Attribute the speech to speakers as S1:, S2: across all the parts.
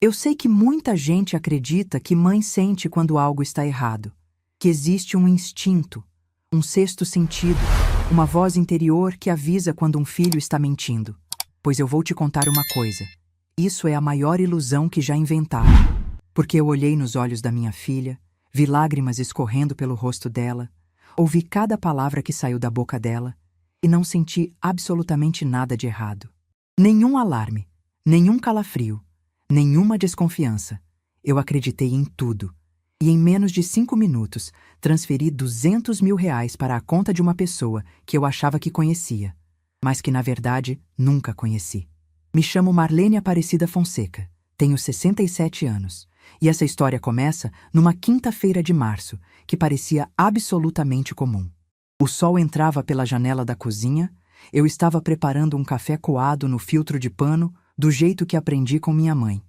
S1: Eu sei que muita gente acredita que mãe sente quando algo está errado, que existe um instinto, um sexto sentido, uma voz interior que avisa quando um filho está mentindo. Pois eu vou te contar uma coisa. Isso é a maior ilusão que já inventaram. Porque eu olhei nos olhos da minha filha, vi lágrimas escorrendo pelo rosto dela, ouvi cada palavra que saiu da boca dela e não senti absolutamente nada de errado. Nenhum alarme, nenhum calafrio, nenhuma desconfiança. Eu acreditei em tudo. E em menos de 5 minutos, transferi R$ 200.000 para a conta de uma pessoa que eu achava que conhecia, mas que na verdade nunca conheci. Me chamo Marlene Aparecida Fonseca, tenho 67 anos, e essa história começa numa quinta-feira de março, que parecia absolutamente comum. O sol entrava pela janela da cozinha, eu estava preparando um café coado no filtro de pano, do jeito que aprendi com minha mãe.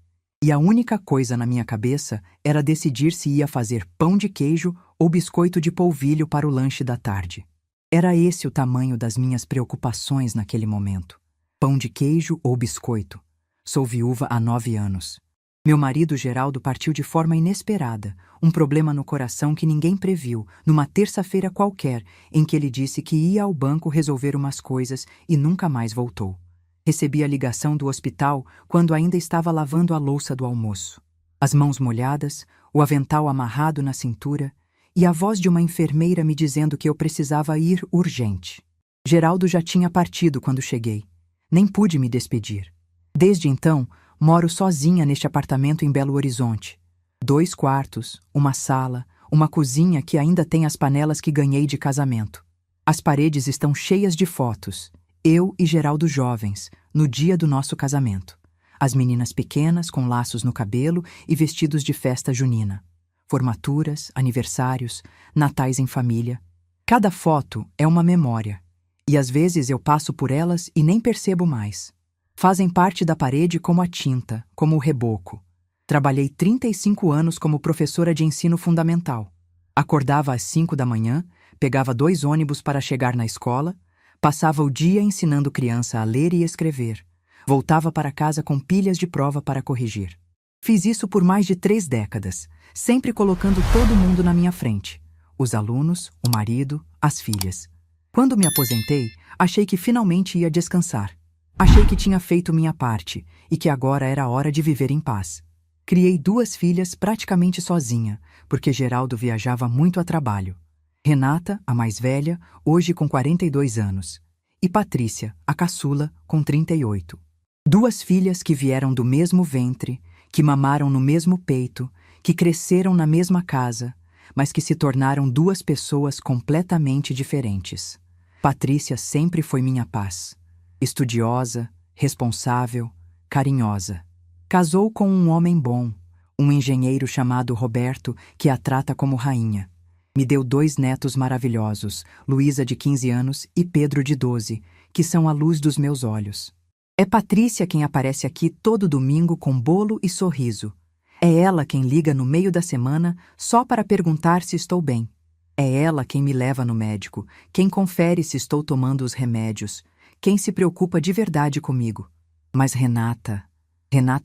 S1: E a única coisa na minha cabeça era decidir se ia fazer pão de queijo ou biscoito de polvilho para o lanche da tarde. Era esse o tamanho das minhas preocupações naquele momento. Pão de queijo ou biscoito. Sou viúva há 9 anos. Meu marido Geraldo partiu de forma inesperada, um problema no coração que ninguém previu, numa terça-feira qualquer, em que ele disse que ia ao banco resolver umas coisas e nunca mais voltou. Recebi a ligação do hospital quando ainda estava lavando a louça do almoço. As mãos molhadas, o avental amarrado na cintura e a voz de uma enfermeira me dizendo que eu precisava ir urgente. Geraldo já tinha partido quando cheguei. Nem pude me despedir. Desde então, moro sozinha neste apartamento em Belo Horizonte. 2 quartos, uma sala, uma cozinha que ainda tem as panelas que ganhei de casamento. As paredes estão cheias de fotos. Eu e Geraldo jovens, no dia do nosso casamento. As meninas pequenas com laços no cabelo e vestidos de festa junina. Formaturas, aniversários, natais em família. Cada foto é uma memória. E às vezes eu passo por elas e nem percebo mais. Fazem parte da parede como a tinta, como o reboco. Trabalhei 35 anos como professora de ensino fundamental. Acordava às 5 da manhã, pegava 2 ônibus para chegar na escola, passava o dia ensinando criança a ler e escrever. Voltava para casa com pilhas de prova para corrigir. Fiz isso por mais de 3 décadas, sempre colocando todo mundo na minha frente. Os alunos, o marido, as filhas. Quando me aposentei, achei que finalmente ia descansar. Achei que tinha feito minha parte e que agora era hora de viver em paz. Criei 2 filhas praticamente sozinha, porque Geraldo viajava muito a trabalho. Renata, a mais velha, hoje com 42 anos. E Patrícia, a caçula, com 38. 2 filhas que vieram do mesmo ventre, que mamaram no mesmo peito, que cresceram na mesma casa, mas que se tornaram 2 pessoas completamente diferentes. Patrícia sempre foi minha paz. Estudiosa, responsável, carinhosa. Casou com um homem bom, um engenheiro chamado Roberto, que a trata como rainha. Me deu 2 netos maravilhosos, Luísa de 15 anos e Pedro de 12, que são a luz dos meus olhos. É Patrícia quem aparece aqui todo domingo com bolo e sorriso. É ela quem liga no meio da semana só para perguntar se estou bem. É ela quem me leva no médico, quem confere se estou tomando os remédios, quem se preocupa de verdade comigo. Mas Renata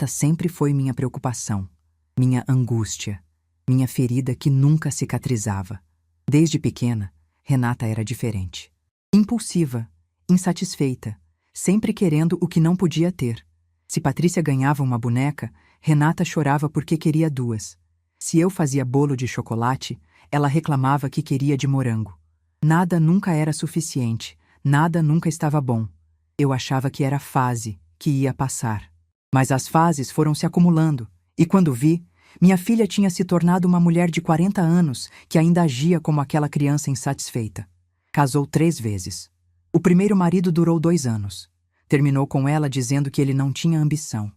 S1: sempre foi minha preocupação, minha angústia, minha ferida que nunca cicatrizava. Desde pequena, Renata era diferente. Impulsiva, insatisfeita, sempre querendo o que não podia ter. Se Patrícia ganhava uma boneca, Renata chorava porque queria 2. Se eu fazia bolo de chocolate, ela reclamava que queria de morango. Nada nunca era suficiente, nada nunca estava bom. Eu achava que era fase, que ia passar. Mas as fases foram se acumulando, e quando vi, minha filha tinha se tornado uma mulher de 40 anos que ainda agia como aquela criança insatisfeita. Casou 3 vezes. O primeiro marido durou 2 anos. Terminou com ela dizendo que ele não tinha ambição.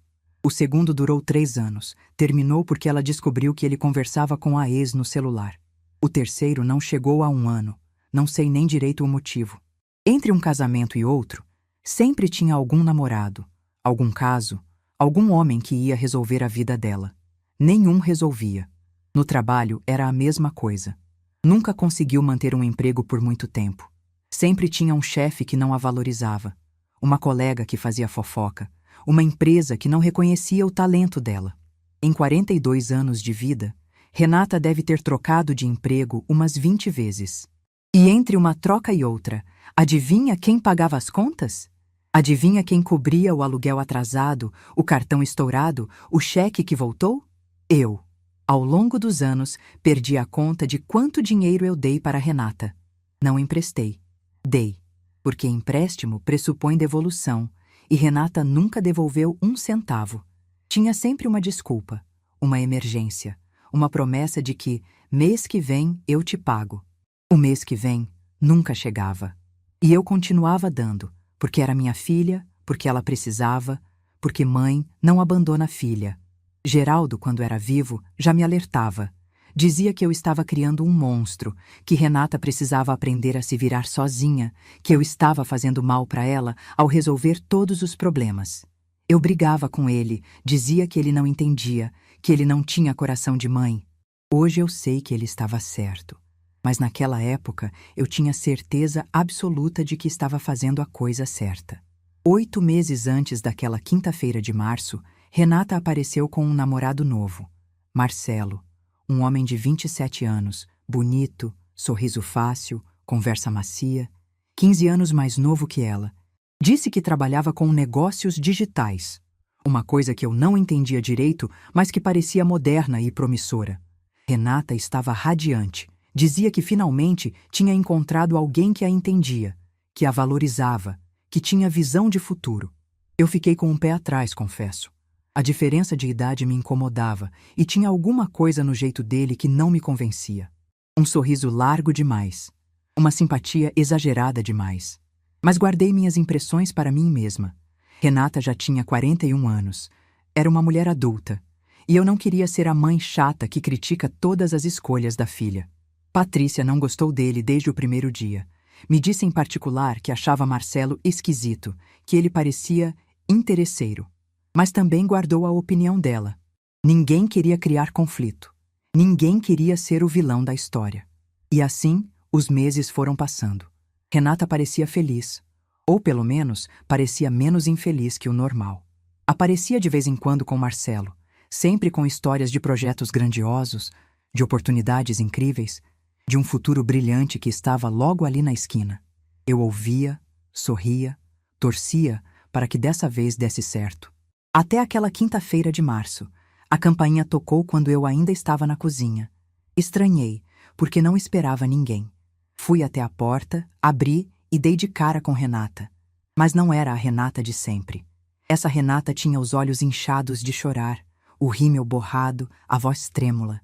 S1: O segundo durou 3 anos. Terminou porque ela descobriu que ele conversava com a ex no celular. O terceiro não chegou a 1 ano. Não sei nem direito o motivo. Entre um casamento e outro, sempre tinha algum namorado, algum caso, algum homem que ia resolver a vida dela. Nenhum resolvia. No trabalho era a mesma coisa. Nunca conseguiu manter um emprego por muito tempo. Sempre tinha um chefe que não a valorizava, uma colega que fazia fofoca, uma empresa que não reconhecia o talento dela. Em 42 anos de vida, Renata deve ter trocado de emprego umas 20 vezes. E entre uma troca e outra, adivinha quem pagava as contas? Adivinha quem cobria o aluguel atrasado, o cartão estourado, o cheque que voltou? Eu. Ao longo dos anos, perdi a conta de quanto dinheiro eu dei para Renata. Não emprestei. Dei. Porque empréstimo pressupõe devolução, e Renata nunca devolveu um centavo. Tinha sempre uma desculpa, uma emergência, uma promessa de que, mês que vem, eu te pago. O mês que vem nunca chegava. E eu continuava dando, porque era minha filha, porque ela precisava, porque mãe não abandona filha. Geraldo, quando era vivo, já me alertava. Dizia que eu estava criando um monstro, que Renata precisava aprender a se virar sozinha, que eu estava fazendo mal para ela ao resolver todos os problemas. Eu brigava com ele, dizia que ele não entendia, que ele não tinha coração de mãe. Hoje eu sei que ele estava certo. Mas naquela época eu tinha certeza absoluta de que estava fazendo a coisa certa. 8 meses antes daquela quinta-feira de março, Renata apareceu com um namorado novo, Marcelo, um homem de 27 anos, bonito, sorriso fácil, conversa macia, 15 anos mais novo que ela. Disse que trabalhava com negócios digitais, uma coisa que eu não entendia direito, mas que parecia moderna e promissora. Renata estava radiante. Dizia que finalmente tinha encontrado alguém que a entendia, que a valorizava, que tinha visão de futuro. Eu fiquei com um pé atrás, confesso. A diferença de idade me incomodava e tinha alguma coisa no jeito dele que não me convencia. Um sorriso largo demais, uma simpatia exagerada demais. Mas guardei minhas impressões para mim mesma. Renata já tinha 41 anos. Era uma mulher adulta. E eu não queria ser a mãe chata que critica todas as escolhas da filha. Patrícia não gostou dele desde o primeiro dia. Me disse em particular que achava Marcelo esquisito, que ele parecia interesseiro. Mas também guardou a opinião dela. Ninguém queria criar conflito. Ninguém queria ser o vilão da história. E assim, os meses foram passando. Renata parecia feliz. Ou, pelo menos, parecia menos infeliz que o normal. Aparecia de vez em quando com Marcelo, sempre com histórias de projetos grandiosos, de oportunidades incríveis, de um futuro brilhante que estava logo ali na esquina. Eu ouvia, sorria, torcia para que dessa vez desse certo. Até aquela quinta-feira de março, a campainha tocou quando eu ainda estava na cozinha. Estranhei, porque não esperava ninguém. Fui até a porta, abri e dei de cara com Renata. Mas não era a Renata de sempre. Essa Renata tinha os olhos inchados de chorar, o rímel borrado, a voz trêmula.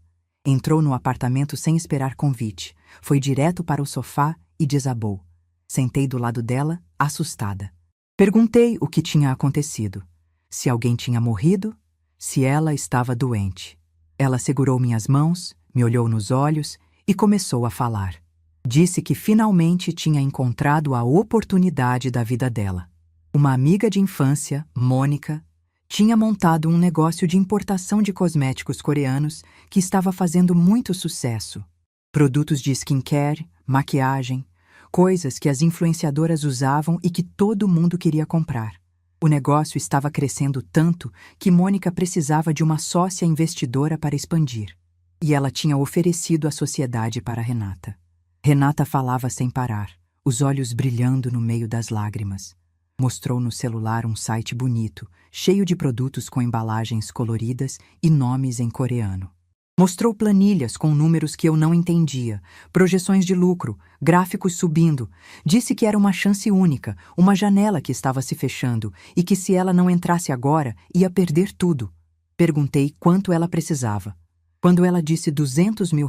S1: Entrou no apartamento sem esperar convite, foi direto para o sofá e desabou. Sentei do lado dela, assustada. Perguntei o que tinha acontecido. Se alguém tinha morrido, se ela estava doente. Ela segurou minhas mãos, me olhou nos olhos e começou a falar. Disse que finalmente tinha encontrado a oportunidade da vida dela. Uma amiga de infância, Mônica, tinha montado um negócio de importação de cosméticos coreanos que estava fazendo muito sucesso. Produtos de skincare, maquiagem, coisas que as influenciadoras usavam e que todo mundo queria comprar. O negócio estava crescendo tanto que Mônica precisava de uma sócia investidora para expandir. E ela tinha oferecido a sociedade para Renata. Renata falava sem parar, os olhos brilhando no meio das lágrimas. Mostrou no celular um site bonito, cheio de produtos com embalagens coloridas e nomes em coreano. Mostrou planilhas com números que eu não entendia, projeções de lucro, gráficos subindo. Disse que era uma chance única, uma janela que estava se fechando e que se ela não entrasse agora, ia perder tudo. Perguntei quanto ela precisava. Quando ela disse R$200 mil,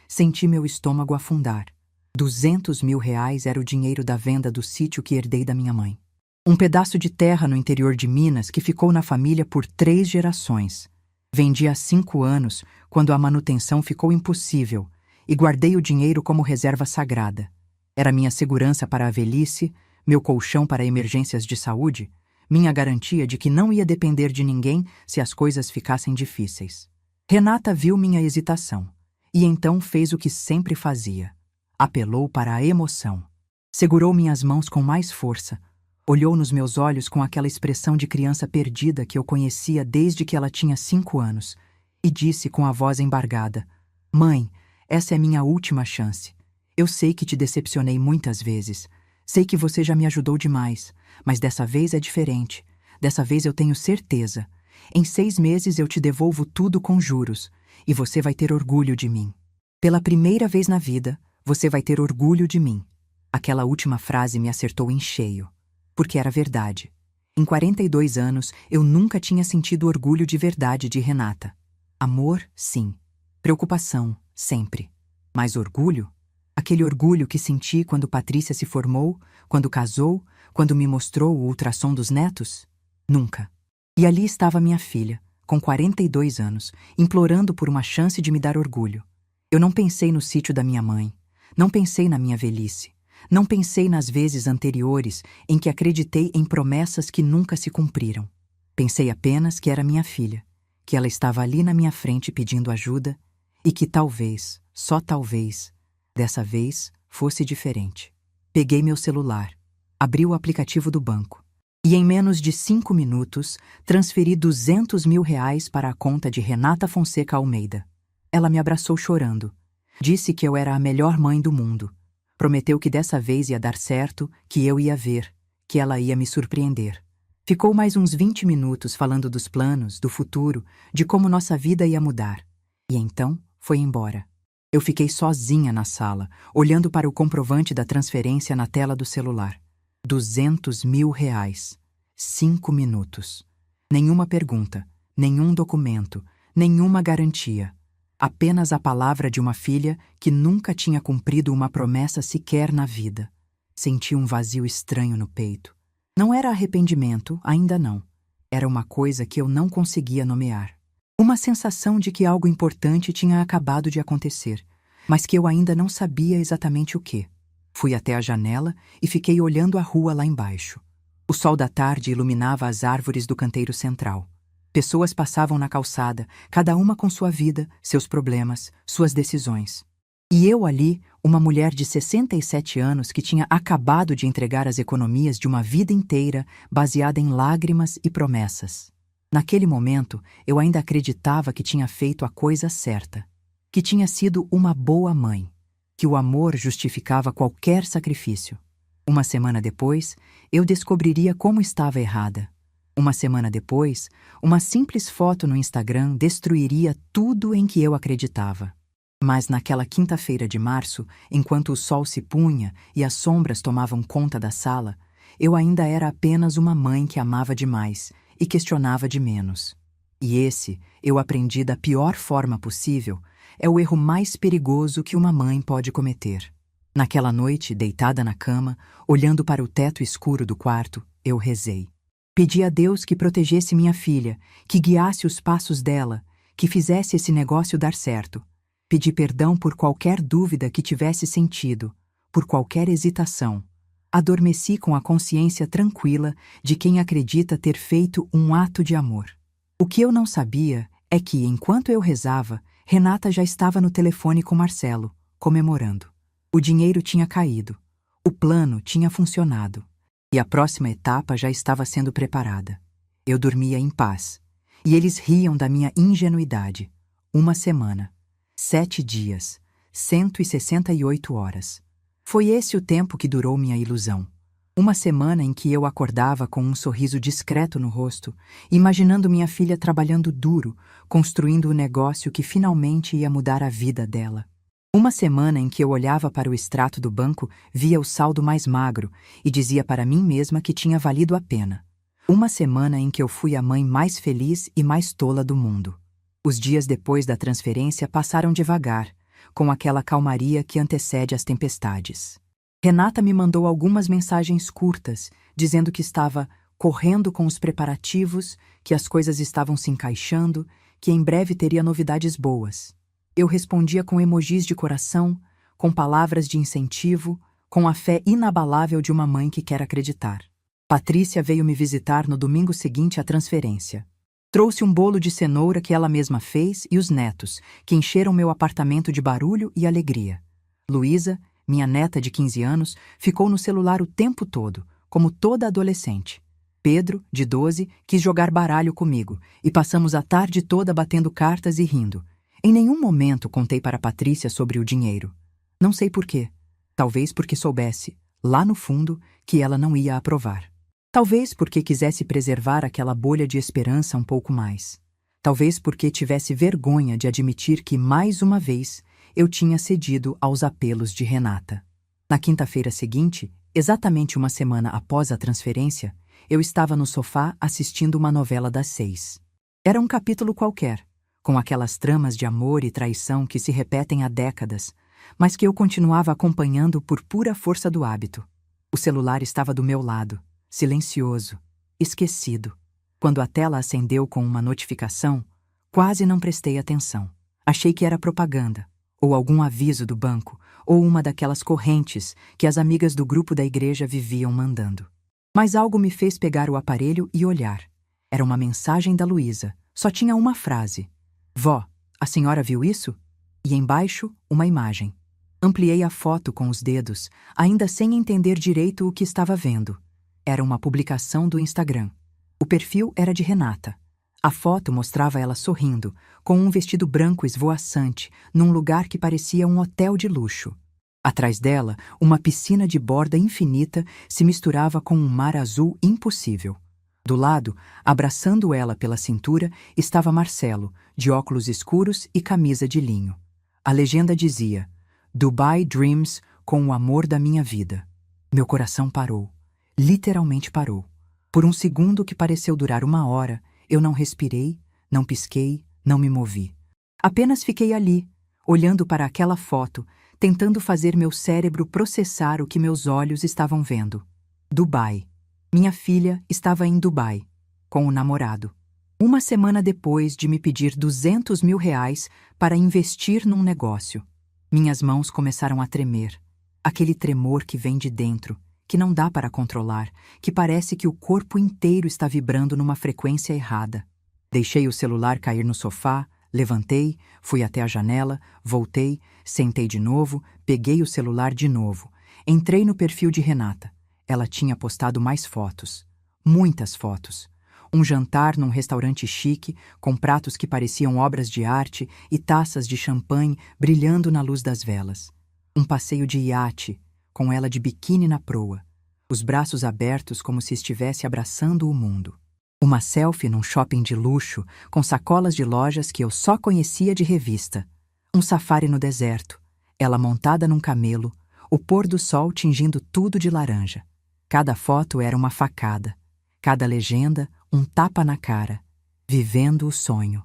S1: senti meu estômago afundar. R$200 mil era o dinheiro da venda do sítio que herdei da minha mãe. Um pedaço de terra no interior de Minas que ficou na família por 3 gerações. Vendi há 5 anos, quando a manutenção ficou impossível, e guardei o dinheiro como reserva sagrada. Era minha segurança para a velhice, meu colchão para emergências de saúde, minha garantia de que não ia depender de ninguém se as coisas ficassem difíceis. Renata viu minha hesitação, e então fez o que sempre fazia. Apelou para a emoção. Segurou minhas mãos com mais força, Olhou nos meus olhos com aquela expressão de criança perdida que eu conhecia desde que ela tinha 5 anos, e disse com a voz embargada: Mãe, essa é minha última chance. Eu sei que te decepcionei muitas vezes. Sei que você já me ajudou demais, mas dessa vez é diferente. Dessa vez eu tenho certeza. Em 6 meses eu te devolvo tudo com juros, e você vai ter orgulho de mim. Pela primeira vez na vida, você vai ter orgulho de mim. Aquela última frase me acertou em cheio, porque era verdade. Em 42 anos, eu nunca tinha sentido orgulho de verdade de Renata. Amor, sim. Preocupação, sempre. Mas orgulho? Aquele orgulho que senti quando Patrícia se formou, quando casou, quando me mostrou o ultrassom dos netos? Nunca. E ali estava minha filha, com 42 anos, implorando por uma chance de me dar orgulho. Eu não pensei no sítio da minha mãe, não pensei na minha velhice, não pensei nas vezes anteriores em que acreditei em promessas que nunca se cumpriram. Pensei apenas que era minha filha, que ela estava ali na minha frente pedindo ajuda e que talvez, só talvez, dessa vez fosse diferente. Peguei meu celular, abri o aplicativo do banco e em menos de 5 minutos transferi R$200 mil para a conta de Renata Fonseca Almeida. Ela me abraçou chorando. Disse que eu era a melhor mãe do mundo. Prometeu que dessa vez ia dar certo, que eu ia ver, que ela ia me surpreender. Ficou mais uns 20 minutos falando dos planos, do futuro, de como nossa vida ia mudar. E então foi embora. Eu fiquei sozinha na sala, olhando para o comprovante da transferência na tela do celular. R$200 mil. 5 minutos. Nenhuma pergunta, nenhum documento, nenhuma garantia. Apenas a palavra de uma filha que nunca tinha cumprido uma promessa sequer na vida. Senti um vazio estranho no peito. Não era arrependimento, ainda não. Era uma coisa que eu não conseguia nomear. Uma sensação de que algo importante tinha acabado de acontecer, mas que eu ainda não sabia exatamente o que. Fui até a janela e fiquei olhando a rua lá embaixo. O sol da tarde iluminava as árvores do canteiro central. Pessoas passavam na calçada, cada uma com sua vida, seus problemas, suas decisões. E eu ali, uma mulher de 67 anos que tinha acabado de entregar as economias de uma vida inteira baseada em lágrimas e promessas. Naquele momento, eu ainda acreditava que tinha feito a coisa certa, que tinha sido uma boa mãe, que o amor justificava qualquer sacrifício. Uma semana depois, eu descobriria como estava errada. Uma semana depois, uma simples foto no Instagram destruiria tudo em que eu acreditava. Mas naquela quinta-feira de março, enquanto o sol se punha e as sombras tomavam conta da sala, eu ainda era apenas uma mãe que amava demais e questionava de menos. E esse, eu aprendi da pior forma possível, é o erro mais perigoso que uma mãe pode cometer. Naquela noite, deitada na cama, olhando para o teto escuro do quarto, eu rezei. Pedi a Deus que protegesse minha filha, que guiasse os passos dela, que fizesse esse negócio dar certo. Pedi perdão por qualquer dúvida que tivesse sentido, por qualquer hesitação. Adormeci com a consciência tranquila de quem acredita ter feito um ato de amor. O que eu não sabia é que, enquanto eu rezava, Renata já estava no telefone com Marcelo, comemorando. O dinheiro tinha caído. O plano tinha funcionado. E a próxima etapa já estava sendo preparada. Eu dormia em paz. E eles riam da minha ingenuidade. 1 semana. 7 dias. 168 horas. Foi esse o tempo que durou minha ilusão. 1 semana em que eu acordava com um sorriso discreto no rosto, imaginando minha filha trabalhando duro, construindo o negócio que finalmente ia mudar a vida dela. 1 semana em que eu olhava para o extrato do banco, via o saldo mais magro e dizia para mim mesma que tinha valido a pena. 1 semana em que eu fui a mãe mais feliz e mais tola do mundo. Os dias depois da transferência passaram devagar, com aquela calmaria que antecede as tempestades. Renata me mandou algumas mensagens curtas, dizendo que estava correndo com os preparativos, que as coisas estavam se encaixando, que em breve teria novidades boas. Eu respondia com emojis de coração, com palavras de incentivo, com a fé inabalável de uma mãe que quer acreditar. Patrícia veio me visitar no domingo seguinte à transferência. Trouxe um bolo de cenoura que ela mesma fez e os netos, que encheram meu apartamento de barulho e alegria. Luísa, minha neta de 15 anos, ficou no celular o tempo todo, como toda adolescente. Pedro, de 12, quis jogar baralho comigo, e passamos a tarde toda batendo cartas e rindo. Em nenhum momento contei para Patrícia sobre o dinheiro. Não sei por quê. Talvez porque soubesse, lá no fundo, que ela não ia aprovar. Talvez porque quisesse preservar aquela bolha de esperança um pouco mais. Talvez porque tivesse vergonha de admitir que, mais uma vez, eu tinha cedido aos apelos de Renata. Na quinta-feira seguinte, exatamente uma semana após a transferência, eu estava no sofá assistindo uma novela das 6. Era um capítulo qualquer, com aquelas tramas de amor e traição que se repetem há décadas, mas que eu continuava acompanhando por pura força do hábito. O celular estava do meu lado, silencioso, esquecido. Quando a tela acendeu com uma notificação, quase não prestei atenção. Achei que era propaganda, ou algum aviso do banco, ou uma daquelas correntes que as amigas do grupo da igreja viviam mandando. Mas algo me fez pegar o aparelho e olhar. Era uma mensagem da Luísa. Só tinha uma frase. Vó, a senhora viu isso? E embaixo, uma imagem. Ampliei a foto com os dedos, ainda sem entender direito o que estava vendo. Era uma publicação do Instagram. O perfil era de Renata. A foto mostrava ela sorrindo, com um vestido branco esvoaçante, num lugar que parecia um hotel de luxo. Atrás dela, uma piscina de borda infinita se misturava com um mar azul impossível. Do lado, abraçando ela pela cintura, estava Marcelo, de óculos escuros e camisa de linho. A legenda dizia: Dubai Dreams com o amor da minha vida. Meu coração parou. Literalmente parou. Por um segundo que pareceu durar 1 hora, eu não respirei, não pisquei, não me movi. Apenas fiquei ali, olhando para aquela foto, tentando fazer meu cérebro processar o que meus olhos estavam vendo. Dubai. Minha filha estava em Dubai, com o namorado. 1 semana depois de me pedir R$ 200.000 para investir num negócio. Minhas mãos começaram a tremer. Aquele tremor que vem de dentro, que não dá para controlar, que parece que o corpo inteiro está vibrando numa frequência errada. Deixei o celular cair no sofá, levantei, fui até a janela, voltei, sentei de novo, peguei o celular de novo. Entrei no perfil de Renata. Ela tinha postado mais fotos. Muitas fotos. Um jantar num restaurante chique, com pratos que pareciam obras de arte e taças de champanhe brilhando na luz das velas. Um passeio de iate, com ela de biquíni na proa, os braços abertos como se estivesse abraçando o mundo. Uma selfie num shopping de luxo, com sacolas de lojas que eu só conhecia de revista. Um safari no deserto, ela montada num camelo, o pôr do sol tingindo tudo de laranja. Cada foto era uma facada, cada legenda um tapa na cara. Vivendo o sonho.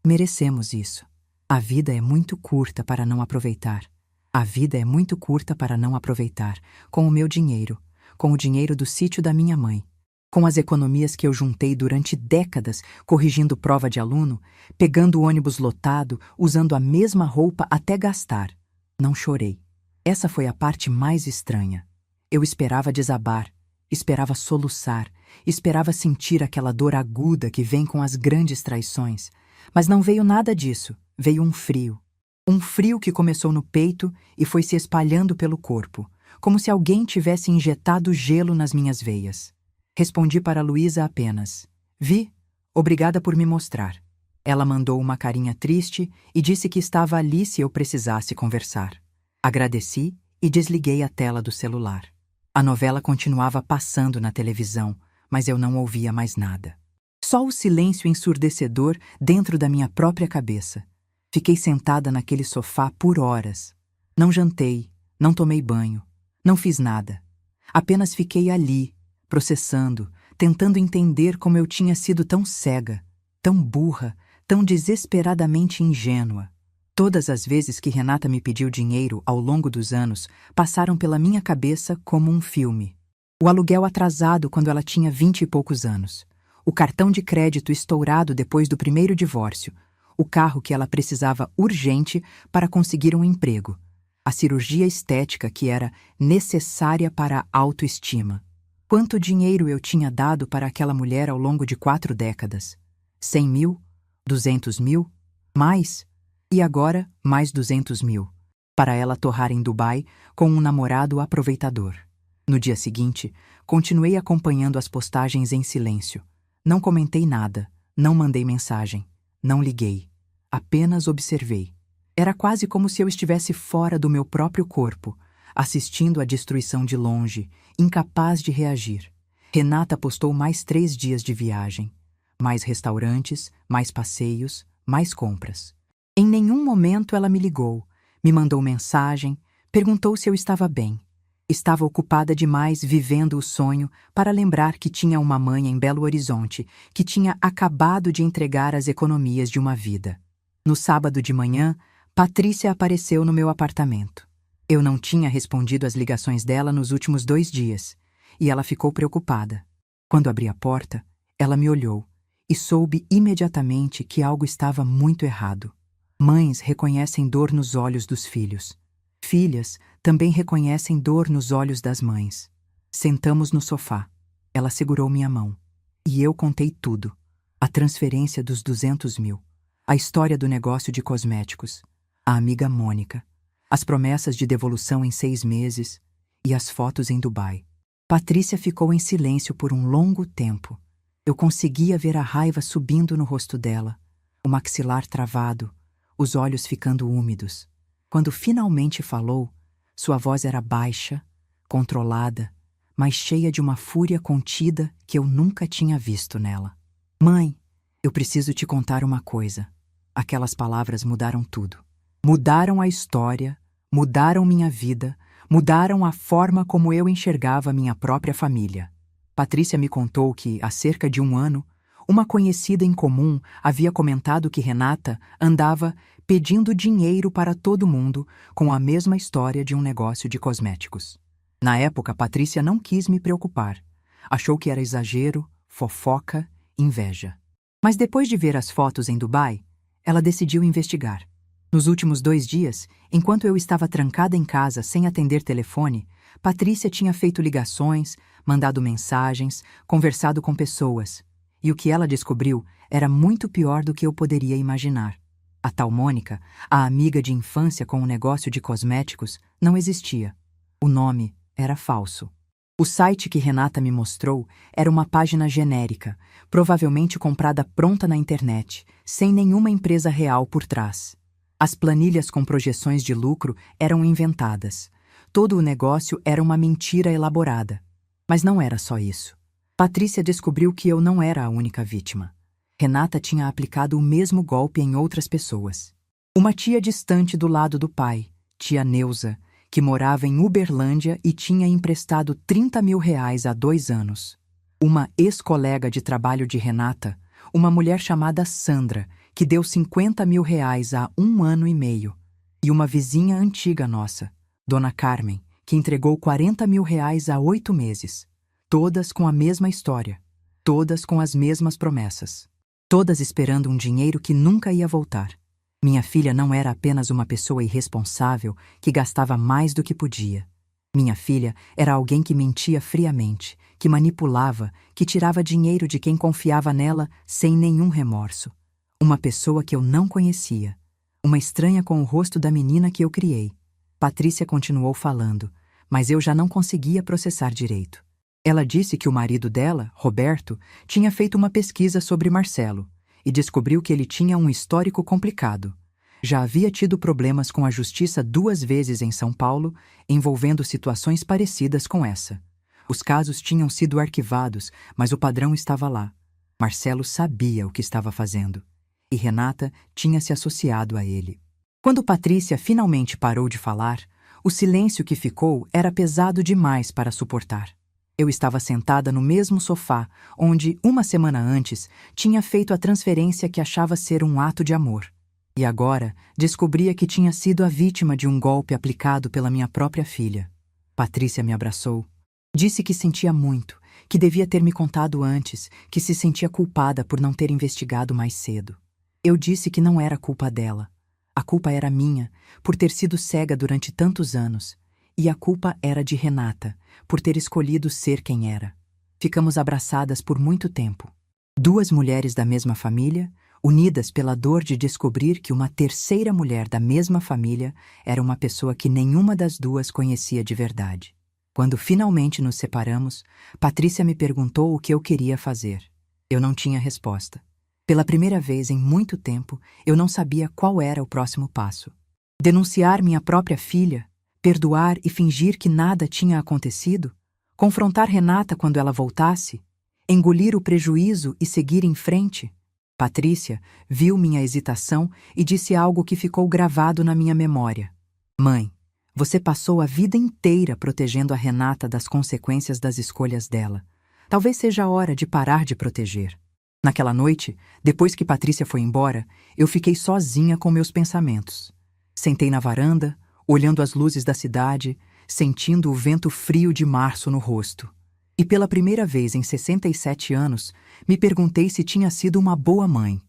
S1: Merecemos isso. A vida é muito curta para não aproveitar. A vida é muito curta para não aproveitar, com o meu dinheiro, com o dinheiro do sítio da minha mãe, com as economias que eu juntei durante décadas, corrigindo prova de aluno, pegando o ônibus lotado, usando a mesma roupa até gastar. Não chorei. Essa foi a parte mais estranha. Eu esperava desabar, esperava soluçar, esperava sentir aquela dor aguda que vem com as grandes traições. Mas não veio nada disso, veio um frio. Um frio que começou no peito e foi se espalhando pelo corpo, como se alguém tivesse injetado gelo nas minhas veias. Respondi para Luísa apenas: Vi, obrigada por me mostrar. Ela mandou uma carinha triste e disse que estava ali se eu precisasse conversar. Agradeci e desliguei a tela do celular. A novela continuava passando na televisão, mas eu não ouvia mais nada. Só o silêncio ensurdecedor dentro da minha própria cabeça. Fiquei sentada naquele sofá por horas. Não jantei, não tomei banho, não fiz nada. Apenas fiquei ali, processando, tentando entender como eu tinha sido tão cega, tão burra, tão desesperadamente ingênua. Todas as vezes que Renata me pediu dinheiro ao longo dos anos passaram pela minha cabeça como um filme. O aluguel atrasado quando ela tinha 20 e poucos anos. O cartão de crédito estourado depois do primeiro divórcio. O carro que ela precisava urgente para conseguir um emprego. A cirurgia estética que era necessária para a autoestima. Quanto dinheiro eu tinha dado para aquela mulher ao longo de 4 décadas? 100 mil? 200 mil? Mais? E agora, mais 200 mil. Para ela torrar em Dubai com um namorado aproveitador. No dia seguinte, continuei acompanhando as postagens em silêncio. Não comentei nada, não mandei mensagem, não liguei. Apenas observei. Era quase como se eu estivesse fora do meu próprio corpo, assistindo à destruição de longe, incapaz de reagir. Renata postou mais 3 dias de viagem. Mais restaurantes, mais passeios, mais compras. Em nenhum momento ela me ligou, me mandou mensagem, perguntou se eu estava bem. Estava ocupada demais vivendo o sonho para lembrar que tinha uma mãe em Belo Horizonte que tinha acabado de entregar as economias de uma vida. No sábado de manhã, Patrícia apareceu no meu apartamento. Eu não tinha respondido às ligações dela nos últimos 2 dias, e ela ficou preocupada. Quando abri a porta, ela me olhou e soube imediatamente que algo estava muito errado. Mães reconhecem dor nos olhos dos filhos. Filhas também reconhecem dor nos olhos das mães. Sentamos no sofá. Ela segurou minha mão. E eu contei tudo. A transferência dos 200 mil. A história do negócio de cosméticos. A amiga Mônica. As promessas de devolução em 6 meses. E as fotos em Dubai. Patrícia ficou em silêncio por um longo tempo. Eu conseguia ver a raiva subindo no rosto dela. O maxilar travado. Os olhos ficando úmidos. Quando finalmente falou, sua voz era baixa, controlada, mas cheia de uma fúria contida que eu nunca tinha visto nela. Mãe, eu preciso te contar uma coisa. Aquelas palavras mudaram tudo. Mudaram a história, mudaram minha vida, mudaram a forma como eu enxergava minha própria família. Patrícia me contou que, há cerca de 1 ano, uma conhecida em comum havia comentado que Renata andava pedindo dinheiro para todo mundo com a mesma história de um negócio de cosméticos. Na época, Patrícia não quis me preocupar. Achou que era exagero, fofoca, inveja. Mas depois de ver as fotos em Dubai, ela decidiu investigar. Nos últimos 2 dias, enquanto eu estava trancada em casa sem atender telefone, Patrícia tinha feito ligações, mandado mensagens, conversado com pessoas. E o que ela descobriu era muito pior do que eu poderia imaginar. A tal Mônica, a amiga de infância com o negócio de cosméticos, não existia. O nome era falso. O site que Renata me mostrou era uma página genérica, provavelmente comprada pronta na internet, sem nenhuma empresa real por trás. As planilhas com projeções de lucro eram inventadas. Todo o negócio era uma mentira elaborada. Mas não era só isso. Patrícia descobriu que eu não era a única vítima. Renata tinha aplicado o mesmo golpe em outras pessoas. Uma tia distante do lado do pai, tia Neuza, que morava em Uberlândia e tinha emprestado 30 mil reais há 2 anos. Uma ex-colega de trabalho de Renata, uma mulher chamada Sandra, que deu 50 mil reais há 1 ano e meio. E uma vizinha antiga nossa, Dona Carmen, que entregou 40 mil reais há 8 meses. Todas com a mesma história. Todas com as mesmas promessas. Todas esperando um dinheiro que nunca ia voltar. Minha filha não era apenas uma pessoa irresponsável que gastava mais do que podia. Minha filha era alguém que mentia friamente, que manipulava, que tirava dinheiro de quem confiava nela sem nenhum remorso. Uma pessoa que eu não conhecia. Uma estranha com o rosto da menina que eu criei. Patrícia continuou falando, mas eu já não conseguia processar direito. Ela disse que o marido dela, Roberto, tinha feito uma pesquisa sobre Marcelo e descobriu que ele tinha um histórico complicado. Já havia tido problemas com a justiça 2 vezes em São Paulo, envolvendo situações parecidas com essa. Os casos tinham sido arquivados, mas o padrão estava lá. Marcelo sabia o que estava fazendo. E Renata tinha se associado a ele. Quando Patrícia finalmente parou de falar, o silêncio que ficou era pesado demais para suportar. Eu estava sentada no mesmo sofá, onde, 1 semana antes, tinha feito a transferência que achava ser um ato de amor. E agora descobria que tinha sido a vítima de um golpe aplicado pela minha própria filha. Patrícia me abraçou. Disse que sentia muito, que devia ter me contado antes, que se sentia culpada por não ter investigado mais cedo. Eu disse que não era culpa dela. A culpa era minha, por ter sido cega durante tantos anos. E a culpa era de Renata, por ter escolhido ser quem era. Ficamos abraçadas por muito tempo. 2 mulheres da mesma família, unidas pela dor de descobrir que uma terceira mulher da mesma família era uma pessoa que nenhuma das 2 conhecia de verdade. Quando finalmente nos separamos, Patrícia me perguntou o que eu queria fazer. Eu não tinha resposta. Pela primeira vez em muito tempo, eu não sabia qual era o próximo passo. Denunciar minha própria filha? Perdoar e fingir que nada tinha acontecido? Confrontar Renata quando ela voltasse? Engolir o prejuízo e seguir em frente? Patrícia viu minha hesitação e disse algo que ficou gravado na minha memória. Mãe, você passou a vida inteira protegendo a Renata das consequências das escolhas dela. Talvez seja a hora de parar de proteger. Naquela noite, depois que Patrícia foi embora, eu fiquei sozinha com meus pensamentos. Sentei na varanda, olhando as luzes da cidade, sentindo o vento frio de março no rosto. E pela primeira vez em 67 anos, me perguntei se tinha sido uma boa mãe.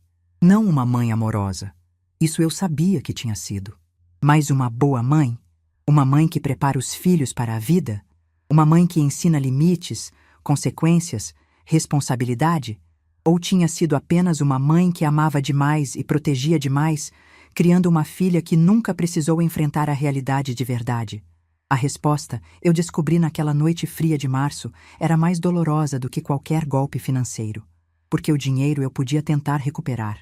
S1: Não uma mãe amorosa. Isso eu sabia que tinha sido. Mas uma boa mãe? Uma mãe que prepara os filhos para a vida? Uma mãe que ensina limites, consequências, responsabilidade? Ou tinha sido apenas uma mãe que amava demais e protegia demais, criando uma filha que nunca precisou enfrentar a realidade de verdade? A resposta, eu descobri naquela noite fria de março, era mais dolorosa do que qualquer golpe financeiro. Porque o dinheiro eu podia tentar recuperar.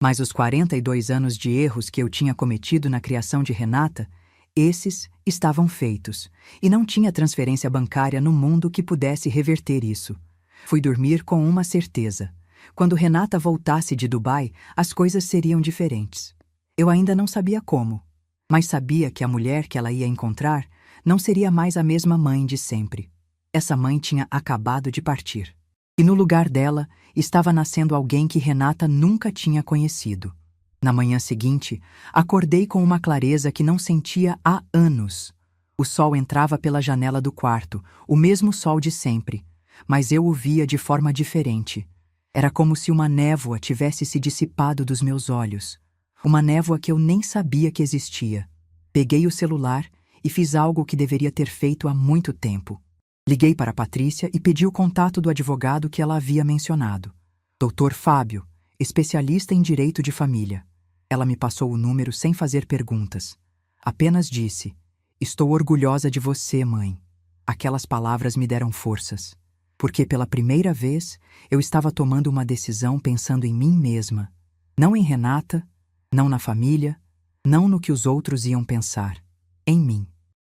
S1: Mas os 42 anos de erros que eu tinha cometido na criação de Renata, esses estavam feitos, e não tinha transferência bancária no mundo que pudesse reverter isso. Fui dormir com uma certeza. Quando Renata voltasse de Dubai, as coisas seriam diferentes. Eu ainda não sabia como, mas sabia que a mulher que ela ia encontrar não seria mais a mesma mãe de sempre. Essa mãe tinha acabado de partir. E no lugar dela estava nascendo alguém que Renata nunca tinha conhecido. Na manhã seguinte, acordei com uma clareza que não sentia há anos. O sol entrava pela janela do quarto, o mesmo sol de sempre, mas eu o via de forma diferente. Era como se uma névoa tivesse se dissipado dos meus olhos. Uma névoa que eu nem sabia que existia. Peguei o celular e fiz algo que deveria ter feito há muito tempo. Liguei para Patrícia e pedi o contato do advogado que ela havia mencionado. Dr. Fábio, especialista em direito de família. Ela me passou o número sem fazer perguntas. Apenas disse: "Estou orgulhosa de você, mãe." Aquelas palavras me deram forças. Porque pela primeira vez eu estava tomando uma decisão pensando em mim mesma. Não em Renata, não na família, não no que os outros iam pensar. Em mim.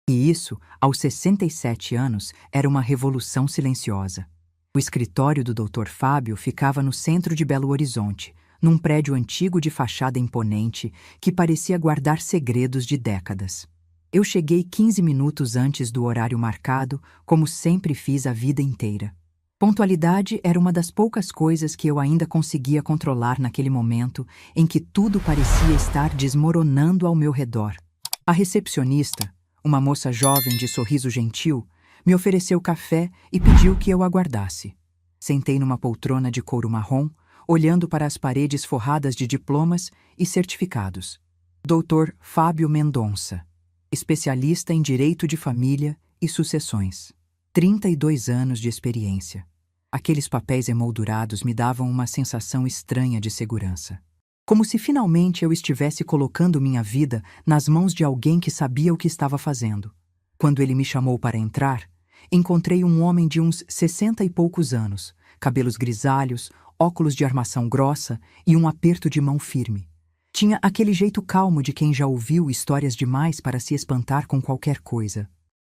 S1: E isso, aos 67 anos, era uma revolução silenciosa. O escritório do Dr. Fábio ficava no centro de Belo Horizonte, num prédio antigo de fachada imponente que parecia guardar segredos de décadas. Eu cheguei 15 minutos antes do horário marcado, como sempre fiz a vida inteira. Pontualidade era uma das poucas coisas que eu ainda conseguia controlar naquele momento em que tudo parecia estar desmoronando ao meu redor. A recepcionista, uma moça jovem de sorriso gentil, me ofereceu café e pediu que eu aguardasse. Sentei numa poltrona de couro marrom, olhando para as paredes forradas de diplomas e certificados. Dr. Fábio Mendonça, especialista em direito de família e sucessões. 32 anos de experiência. Aqueles papéis emoldurados me davam uma sensação estranha de segurança. Como se finalmente eu estivesse colocando minha vida nas mãos de alguém que sabia o que estava fazendo. Quando ele me chamou para entrar, encontrei um homem de uns 60 e poucos anos, cabelos grisalhos, óculos de armação grossa e um aperto de mão firme. Tinha aquele jeito calmo de quem já ouviu histórias demais para se espantar com qualquer coisa.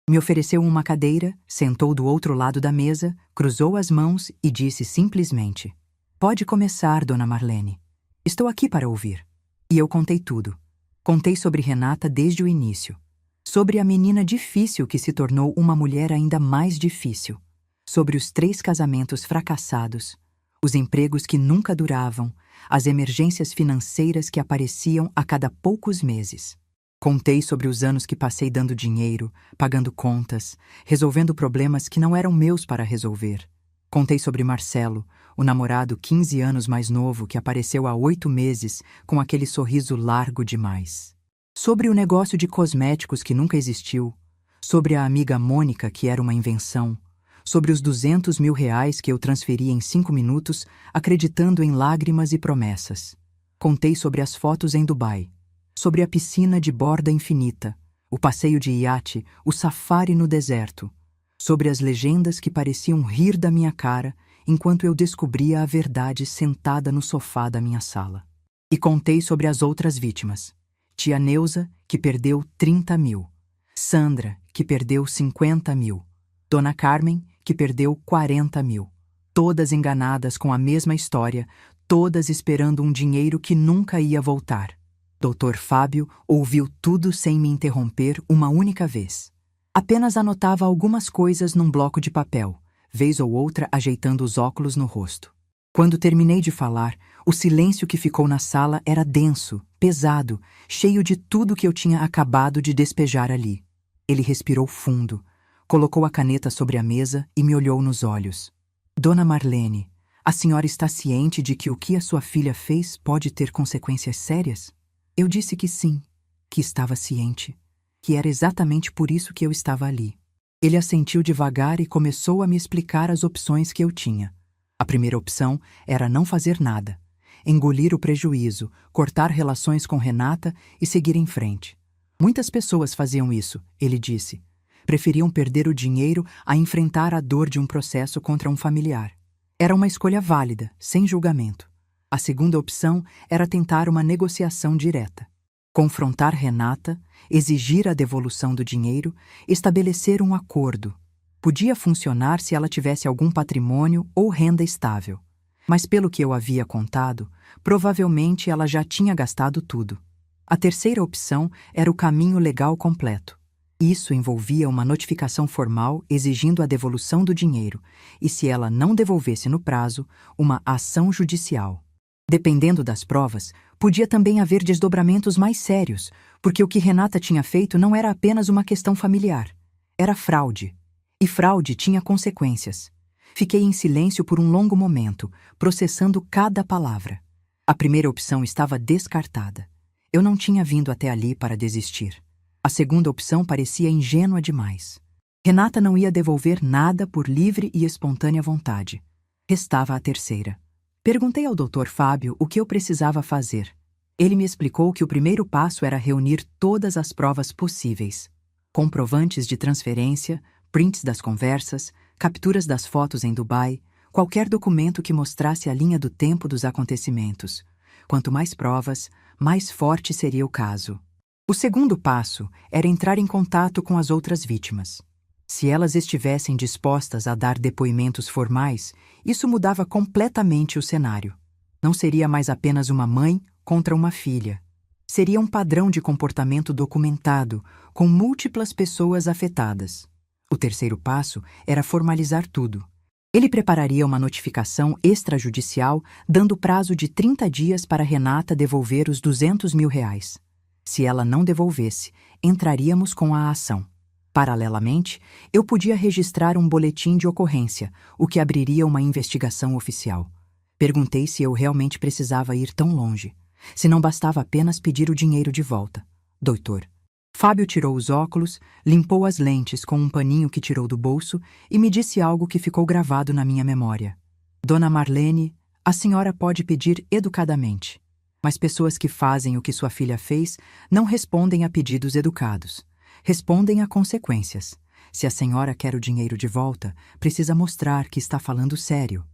S1: Me ofereceu uma cadeira, sentou do outro lado da mesa, cruzou as mãos e disse simplesmente: "Pode começar, dona Marlene. Estou aqui para ouvir." E eu contei tudo. Contei sobre Renata desde o início. Sobre a menina difícil que se tornou uma mulher ainda mais difícil. Sobre os 3 casamentos fracassados, os empregos que nunca duravam, as emergências financeiras que apareciam a cada poucos meses. Contei sobre os anos que passei dando dinheiro, pagando contas, resolvendo problemas que não eram meus para resolver. Contei sobre Marcelo, o namorado 15 anos mais novo que apareceu há 8 meses com aquele sorriso largo demais. Sobre o negócio de cosméticos que nunca existiu, sobre a amiga Mônica que era uma invenção, sobre os R$200 mil que eu transferi em 5 minutos, acreditando em lágrimas e promessas. Contei sobre as fotos em Dubai, sobre a piscina de borda infinita, o passeio de iate, o safari no deserto, sobre as legendas que pareciam rir da minha cara enquanto eu descobria a verdade sentada no sofá da minha sala. E contei sobre as outras vítimas. Tia Neuza, que perdeu 30 mil. Sandra, que perdeu 50 mil. Dona Carmen, que perdeu 40 mil. Todas enganadas com a mesma história, todas esperando um dinheiro que nunca ia voltar. Dr. Fábio ouviu tudo sem me interromper uma única vez. Apenas anotava algumas coisas num bloco de papel, vez ou outra ajeitando os óculos no rosto. Quando terminei de falar, o silêncio que ficou na sala era denso, pesado, cheio de tudo que eu tinha acabado de despejar ali. Ele respirou fundo, colocou a caneta sobre a mesa e me olhou nos olhos. Dona Marlene, a senhora está ciente de que o que a sua filha fez pode ter consequências sérias? Eu disse que sim, que estava ciente, que era exatamente por isso que eu estava ali. Ele assentiu devagar e começou a me explicar as opções que eu tinha. A primeira opção era não fazer nada, engolir o prejuízo, cortar relações com Renata e seguir em frente. Muitas pessoas faziam isso, ele disse. Preferiam perder o dinheiro a enfrentar a dor de um processo contra um familiar. Era uma escolha válida, sem julgamento. A segunda opção era tentar uma negociação direta. Confrontar Renata, exigir a devolução do dinheiro, estabelecer um acordo. Podia funcionar se ela tivesse algum patrimônio ou renda estável. Mas pelo que eu havia contado, provavelmente ela já tinha gastado tudo. A terceira opção era o caminho legal completo. Isso envolvia uma notificação formal exigindo a devolução do dinheiro e, se ela não devolvesse no prazo, uma ação judicial. Dependendo das provas, podia também haver desdobramentos mais sérios, porque o que Renata tinha feito não era apenas uma questão familiar. Era fraude. E fraude tinha consequências. Fiquei em silêncio por um longo momento, processando cada palavra. A primeira opção estava descartada. Eu não tinha vindo até ali para desistir. A segunda opção parecia ingênua demais. Renata não ia devolver nada por livre e espontânea vontade. Restava a terceira. Perguntei ao Dr. Fábio o que eu precisava fazer. Ele me explicou que o primeiro passo era reunir todas as provas possíveis. Comprovantes de transferência, prints das conversas, capturas das fotos em Dubai, qualquer documento que mostrasse a linha do tempo dos acontecimentos. Quanto mais provas, mais forte seria o caso. O segundo passo era entrar em contato com as outras vítimas. Se elas estivessem dispostas a dar depoimentos formais, isso mudava completamente o cenário. Não seria mais apenas uma mãe contra uma filha. Seria um padrão de comportamento documentado, com múltiplas pessoas afetadas. O terceiro passo era formalizar tudo. Ele prepararia uma notificação extrajudicial, dando prazo de 30 dias para Renata devolver os 200 mil reais. Se ela não devolvesse, entraríamos com a ação. Paralelamente, eu podia registrar um boletim de ocorrência, o que abriria uma investigação oficial. Perguntei se eu realmente precisava ir tão longe, se não bastava apenas pedir o dinheiro de volta. Doutor. Fábio tirou os óculos, limpou as lentes com um paninho que tirou do bolso e me disse algo que ficou gravado na minha memória. Dona Marlene, a senhora pode pedir educadamente. Mas pessoas que fazem o que sua filha fez não respondem a pedidos educados. Respondem a consequências. Se a senhora quer o dinheiro de volta, precisa mostrar que está falando sério.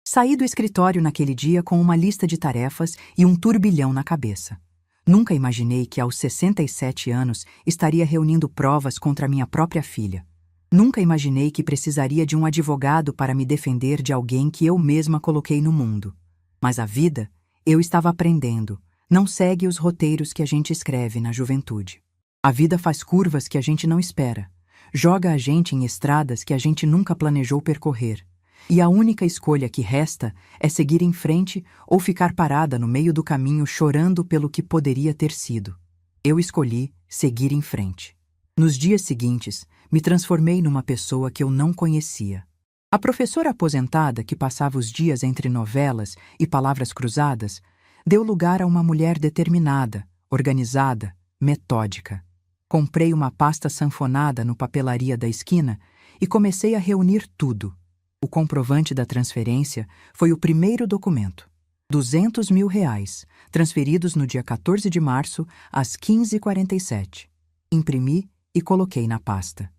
S1: Saí do escritório naquele dia com uma lista de tarefas e um turbilhão na cabeça. Nunca imaginei que aos 67 anos estaria reunindo provas contra minha própria filha. Nunca imaginei que precisaria de um advogado para me defender de alguém que eu mesma coloquei no mundo. Mas a vida, eu estava aprendendo, não segue os roteiros que a gente escreve na juventude. A vida faz curvas que a gente não espera, joga a gente em estradas que a gente nunca planejou percorrer. E a única escolha que resta é seguir em frente ou ficar parada no meio do caminho chorando pelo que poderia ter sido. Eu escolhi seguir em frente. Nos dias seguintes, me transformei numa pessoa que eu não conhecia. A professora aposentada, que passava os dias entre novelas e palavras cruzadas, deu lugar a uma mulher determinada, organizada, metódica. Comprei uma pasta sanfonada no papelaria da esquina e comecei a reunir tudo. O comprovante da transferência foi o primeiro documento. 200 mil reais, transferidos no dia 14 de março, às 15h47. Imprimi e coloquei na pasta.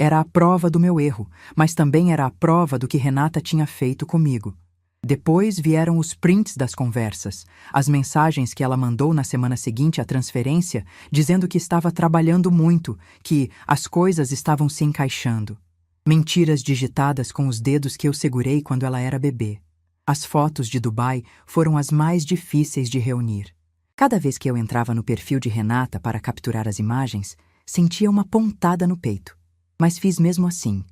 S1: Era a prova do meu erro, mas também era a prova do que Renata tinha feito comigo. Depois vieram os prints das conversas, as mensagens que ela mandou na semana seguinte à transferência, dizendo que estava trabalhando muito, que as coisas estavam se encaixando. Mentiras digitadas com os dedos que eu segurei quando ela era bebê. As fotos de Dubai foram as mais difíceis de reunir. Cada vez que eu entrava no perfil de Renata para capturar as imagens, sentia uma pontada no peito. Mas fiz mesmo assim.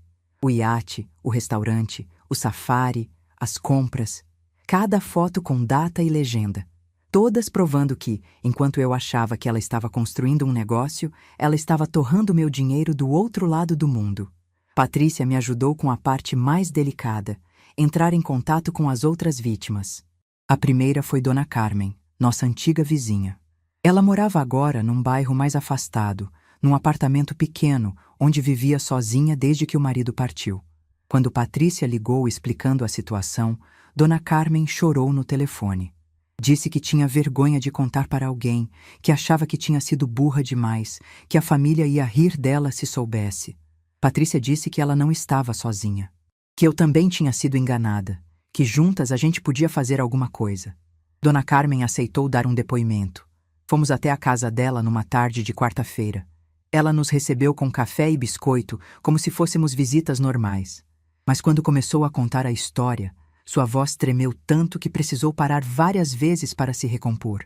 S1: O iate, o restaurante, o safari, as compras, cada foto com data e legenda, todas provando que, enquanto eu achava que ela estava construindo um negócio, ela estava torrando meu dinheiro do outro lado do mundo. Patrícia me ajudou com a parte mais delicada, entrar em contato com as outras vítimas. A primeira foi Dona Carmen, nossa antiga vizinha. Ela morava agora num bairro mais afastado, num apartamento pequeno, onde vivia sozinha desde que o marido partiu. Quando Patrícia ligou explicando a situação, Dona Carmen chorou no telefone. Disse que tinha vergonha de contar para alguém, que achava que tinha sido burra demais, que a família ia rir dela se soubesse. Patrícia disse que ela não estava sozinha, que eu também tinha sido enganada, que juntas a gente podia fazer alguma coisa. Dona Carmen aceitou dar um depoimento. Fomos até a casa dela numa tarde de quarta-feira. Ela nos recebeu com café e biscoito, como se fôssemos visitas normais. Mas quando começou a contar a história, sua voz tremeu tanto que precisou parar várias vezes para se recompor.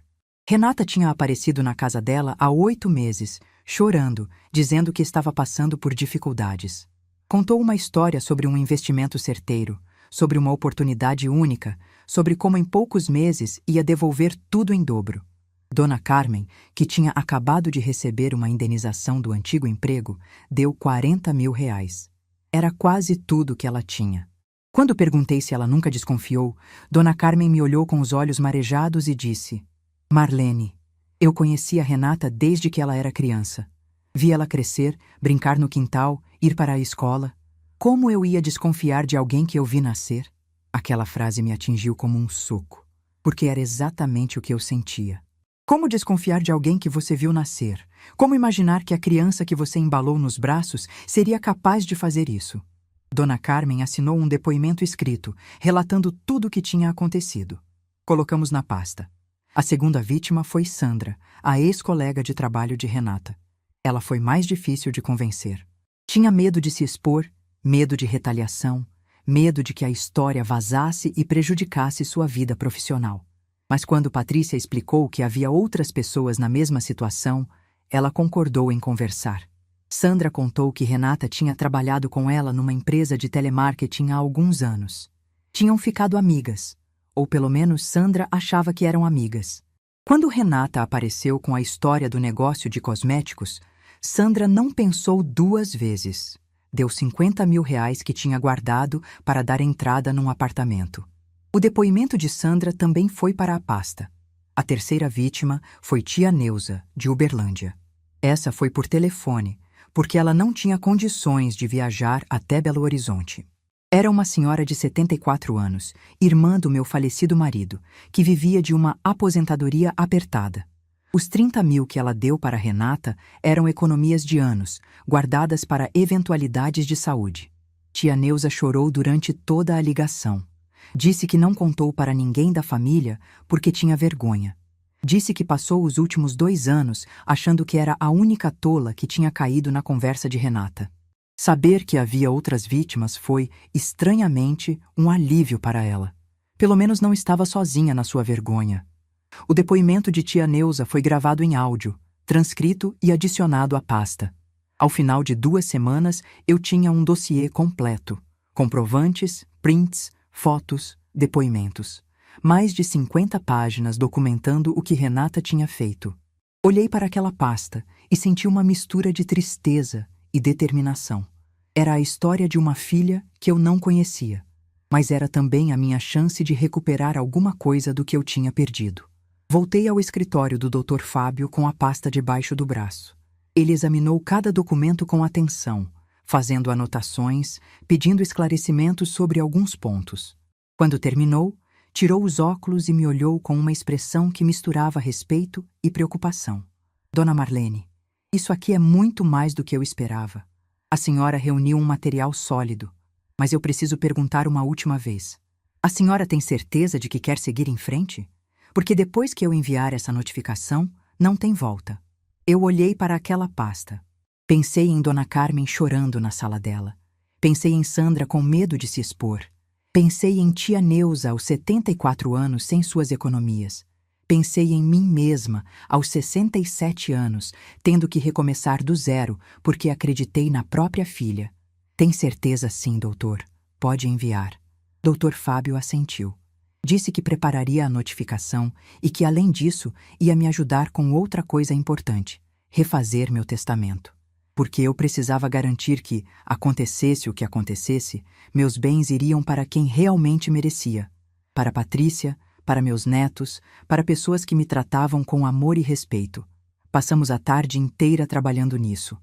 S1: Renata tinha aparecido na casa dela há 8 meses, chorando, dizendo que estava passando por dificuldades. Contou uma história sobre um investimento certeiro, sobre uma oportunidade única, sobre como em poucos meses ia devolver tudo em dobro. Dona Carmen, que tinha acabado de receber uma indenização do antigo emprego, deu R$40 mil. Era quase tudo que ela tinha. Quando perguntei se ela nunca desconfiou, Dona Carmen me olhou com os olhos marejados e disse: Marlene, eu conheci a Renata desde que ela era criança. Vi ela crescer, brincar no quintal, ir para a escola. Como eu ia desconfiar de alguém que eu vi nascer? Aquela frase me atingiu como um soco, porque era exatamente o que eu sentia. Como desconfiar de alguém que você viu nascer? Como imaginar que a criança que você embalou nos braços seria capaz de fazer isso? Dona Carmen assinou um depoimento escrito, relatando tudo o que tinha acontecido. Colocamos na pasta. A segunda vítima foi Sandra, a ex-colega de trabalho de Renata. Ela foi mais difícil de convencer. Tinha medo de se expor, medo de retaliação, medo de que a história vazasse e prejudicasse sua vida profissional. Mas quando Patrícia explicou que havia outras pessoas na mesma situação, ela concordou em conversar. Sandra contou que Renata tinha trabalhado com ela numa empresa de telemarketing há alguns anos. Tinham ficado amigas, ou pelo menos Sandra achava que eram amigas. Quando Renata apareceu com a história do negócio de cosméticos, Sandra não pensou 2 vezes. Deu R$50 mil que tinha guardado para dar entrada num apartamento. O depoimento de Sandra também foi para a pasta. A terceira vítima foi tia Neuza, de Uberlândia. Essa foi por telefone, porque ela não tinha condições de viajar até Belo Horizonte. Era uma senhora de 74 anos, irmã do meu falecido marido, que vivia de uma aposentadoria apertada. Os R$30 mil que ela deu para Renata eram economias de anos, guardadas para eventualidades de saúde. Tia Neuza chorou durante toda a ligação. Disse que não contou para ninguém da família porque tinha vergonha. Disse que passou os últimos 2 anos achando que era a única tola que tinha caído na conversa de Renata. Saber que havia outras vítimas foi, estranhamente, um alívio para ela. Pelo menos não estava sozinha na sua vergonha. O depoimento de tia Neuza foi gravado em áudio, transcrito e adicionado à pasta. Ao final de 2 semanas, eu tinha um dossiê completo. Comprovantes, prints, fotos, depoimentos. Mais de 50 páginas documentando o que Renata tinha feito. Olhei para aquela pasta e senti uma mistura de tristeza e determinação. Era a história de uma filha que eu não conhecia, mas era também a minha chance de recuperar alguma coisa do que eu tinha perdido. Voltei ao escritório do Dr. Fábio com a pasta debaixo do braço. Ele examinou cada documento com atenção, fazendo anotações, pedindo esclarecimentos sobre alguns pontos. Quando terminou, tirou os óculos e me olhou com uma expressão que misturava respeito e preocupação. Dona Marlene, isso aqui é muito mais do que eu esperava. A senhora reuniu um material sólido, mas eu preciso perguntar uma última vez. A senhora tem certeza de que quer seguir em frente? Porque depois que eu enviar essa notificação, não tem volta. Eu olhei para aquela pasta. Pensei em Dona Carmen chorando na sala dela. Pensei em Sandra com medo de se expor. Pensei em tia Neuza aos 74 anos sem suas economias. Pensei em mim mesma aos 67 anos, tendo que recomeçar do zero porque acreditei na própria filha. Tem certeza sim, doutor. Pode enviar. Doutor Fábio assentiu. Disse que prepararia a notificação e que, além disso, ia me ajudar com outra coisa importante: refazer meu testamento. Porque eu precisava garantir que, acontecesse o que acontecesse, meus bens iriam para quem realmente merecia. Para Patrícia, para meus netos, para pessoas que me tratavam com amor e respeito. Passamos a tarde inteira trabalhando nisso.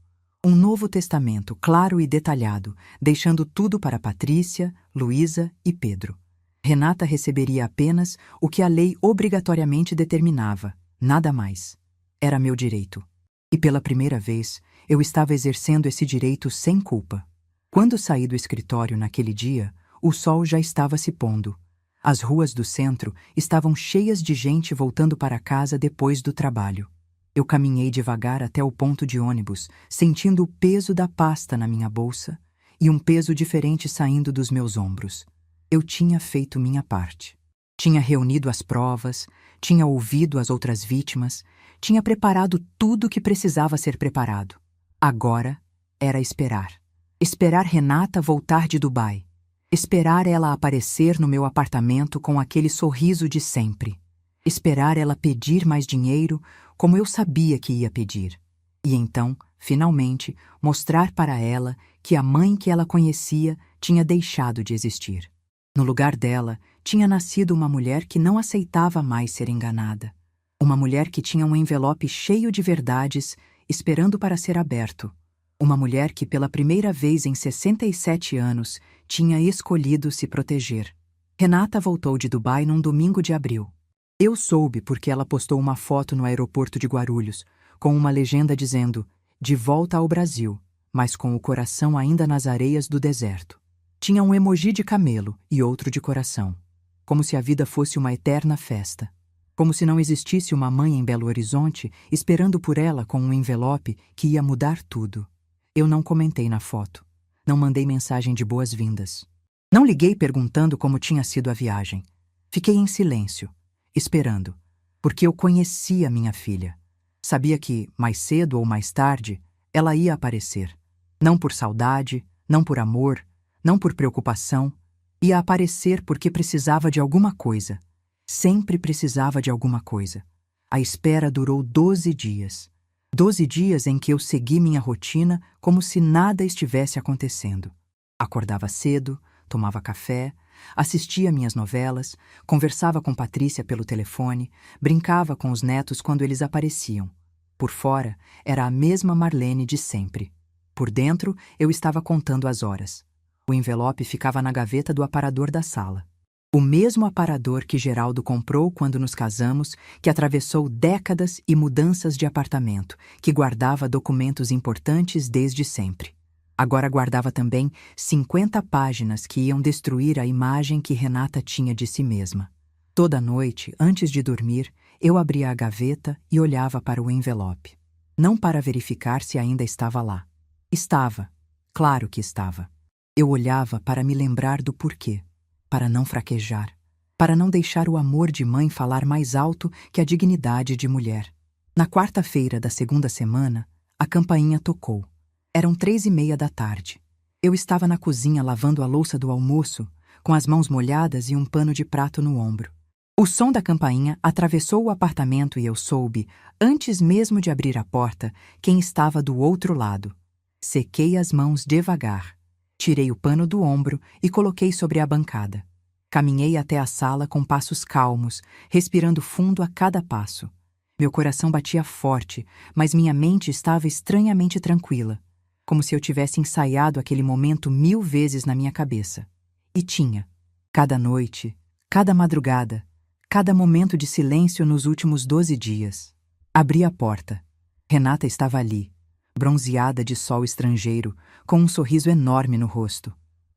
S1: Um novo testamento, claro e detalhado, deixando tudo para Patrícia, Luísa e Pedro. Renata receberia apenas o que a lei obrigatoriamente determinava, nada mais. Era meu direito. E pela primeira vez, eu estava exercendo esse direito sem culpa. Quando saí do escritório naquele dia, o sol já estava se pondo. As ruas do centro estavam cheias de gente voltando para casa depois do trabalho. Eu caminhei devagar até o ponto de ônibus, sentindo o peso da pasta na minha bolsa e um peso diferente saindo dos meus ombros. Eu tinha feito minha parte. Tinha reunido as provas, tinha ouvido as outras vítimas, tinha preparado tudo o que precisava ser preparado. Agora era esperar. Esperar Renata voltar de Dubai. Esperar ela aparecer no meu apartamento com aquele sorriso de sempre. Esperar ela pedir mais dinheiro, como eu sabia que ia pedir. E então, finalmente, mostrar para ela que a mãe que ela conhecia tinha deixado de existir. No lugar dela, tinha nascido uma mulher que não aceitava mais ser enganada. Uma mulher que tinha um envelope cheio de verdades, esperando para ser aberto. Uma mulher que, pela primeira vez em 67 anos, tinha escolhido se proteger. Renata voltou de Dubai num domingo de abril. Eu soube porque ela postou uma foto no aeroporto de Guarulhos, com uma legenda dizendo: "De volta ao Brasil", mas com o coração ainda nas areias do deserto. Tinha um emoji de camelo e outro de coração. Como se a vida fosse uma eterna festa. Como se não existisse uma mãe em Belo Horizonte esperando por ela com um envelope que ia mudar tudo. Eu não comentei na foto. Não mandei mensagem de boas-vindas. Não liguei perguntando como tinha sido a viagem. Fiquei em silêncio, esperando, porque eu conhecia minha filha. Sabia que, mais cedo ou mais tarde, ela ia aparecer. Não por saudade, não por amor, não por preocupação. Ia aparecer porque precisava de alguma coisa. Sempre precisava de alguma coisa. A espera durou 12 dias. 12 dias em que eu segui minha rotina como se nada estivesse acontecendo. Acordava cedo, tomava café, assistia minhas novelas, conversava com Patrícia pelo telefone, brincava com os netos quando eles apareciam. Por fora, era a mesma Marlene de sempre. Por dentro, eu estava contando as horas. O envelope ficava na gaveta do aparador da sala. O mesmo aparador que Geraldo comprou quando nos casamos, que atravessou décadas e mudanças de apartamento, que guardava documentos importantes desde sempre. Agora guardava também 50 páginas que iam destruir a imagem que Renata tinha de si mesma. Toda noite, antes de dormir, eu abria a gaveta e olhava para o envelope. Não para verificar se ainda estava lá. Estava. Claro que estava. Eu olhava para me lembrar do porquê. Para não fraquejar, para não deixar o amor de mãe falar mais alto que a dignidade de mulher. Na quarta-feira da segunda semana, a campainha tocou. Eram 3:30 da tarde. Eu estava na cozinha lavando a louça do almoço, com as mãos molhadas e um pano de prato no ombro. O som da campainha atravessou o apartamento e eu soube, antes mesmo de abrir a porta, quem estava do outro lado. Sequei as mãos devagar. Tirei o pano do ombro e coloquei sobre a bancada. Caminhei até a sala com passos calmos, respirando fundo a cada passo. Meu coração batia forte, mas minha mente estava estranhamente tranquila, como se eu tivesse ensaiado aquele momento 1000 vezes na minha cabeça. E tinha. Cada noite, cada madrugada, cada momento de silêncio nos últimos 12 dias. Abri a porta. Renata estava ali, bronzeada de sol estrangeiro, com um sorriso enorme no rosto.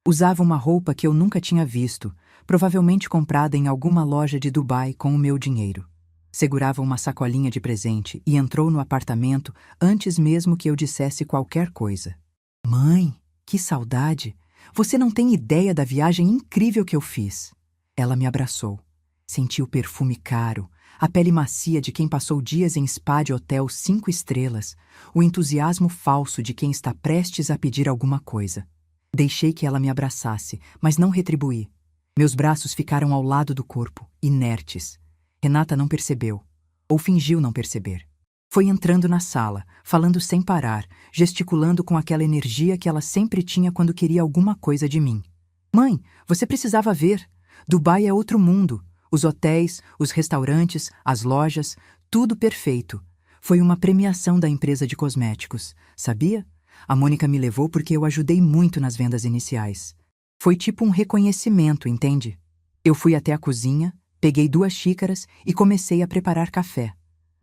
S1: Usava uma roupa que eu nunca tinha visto, provavelmente comprada em alguma loja de Dubai com o meu dinheiro. Segurava uma sacolinha de presente e entrou no apartamento antes mesmo que eu dissesse qualquer coisa. Mãe, que saudade! Você não tem ideia da viagem incrível que eu fiz. Ela me abraçou. Senti o perfume caro, a pele macia de quem passou dias em spa de hotel 5 estrelas, o entusiasmo falso de quem está prestes a pedir alguma coisa. Deixei que ela me abraçasse, mas não retribuí. Meus braços ficaram ao lado do corpo, inertes. Renata não percebeu, ou fingiu não perceber. Foi entrando na sala, falando sem parar, gesticulando com aquela energia que ela sempre tinha quando queria alguma coisa de mim. Mãe, você precisava ver. Dubai é outro mundo. Os hotéis, os restaurantes, as lojas, tudo perfeito. Foi uma premiação da empresa de cosméticos, sabia? A Mônica me levou porque eu ajudei muito nas vendas iniciais. Foi tipo um reconhecimento, entende? Eu fui até a cozinha, peguei 2 xícaras e comecei a preparar café.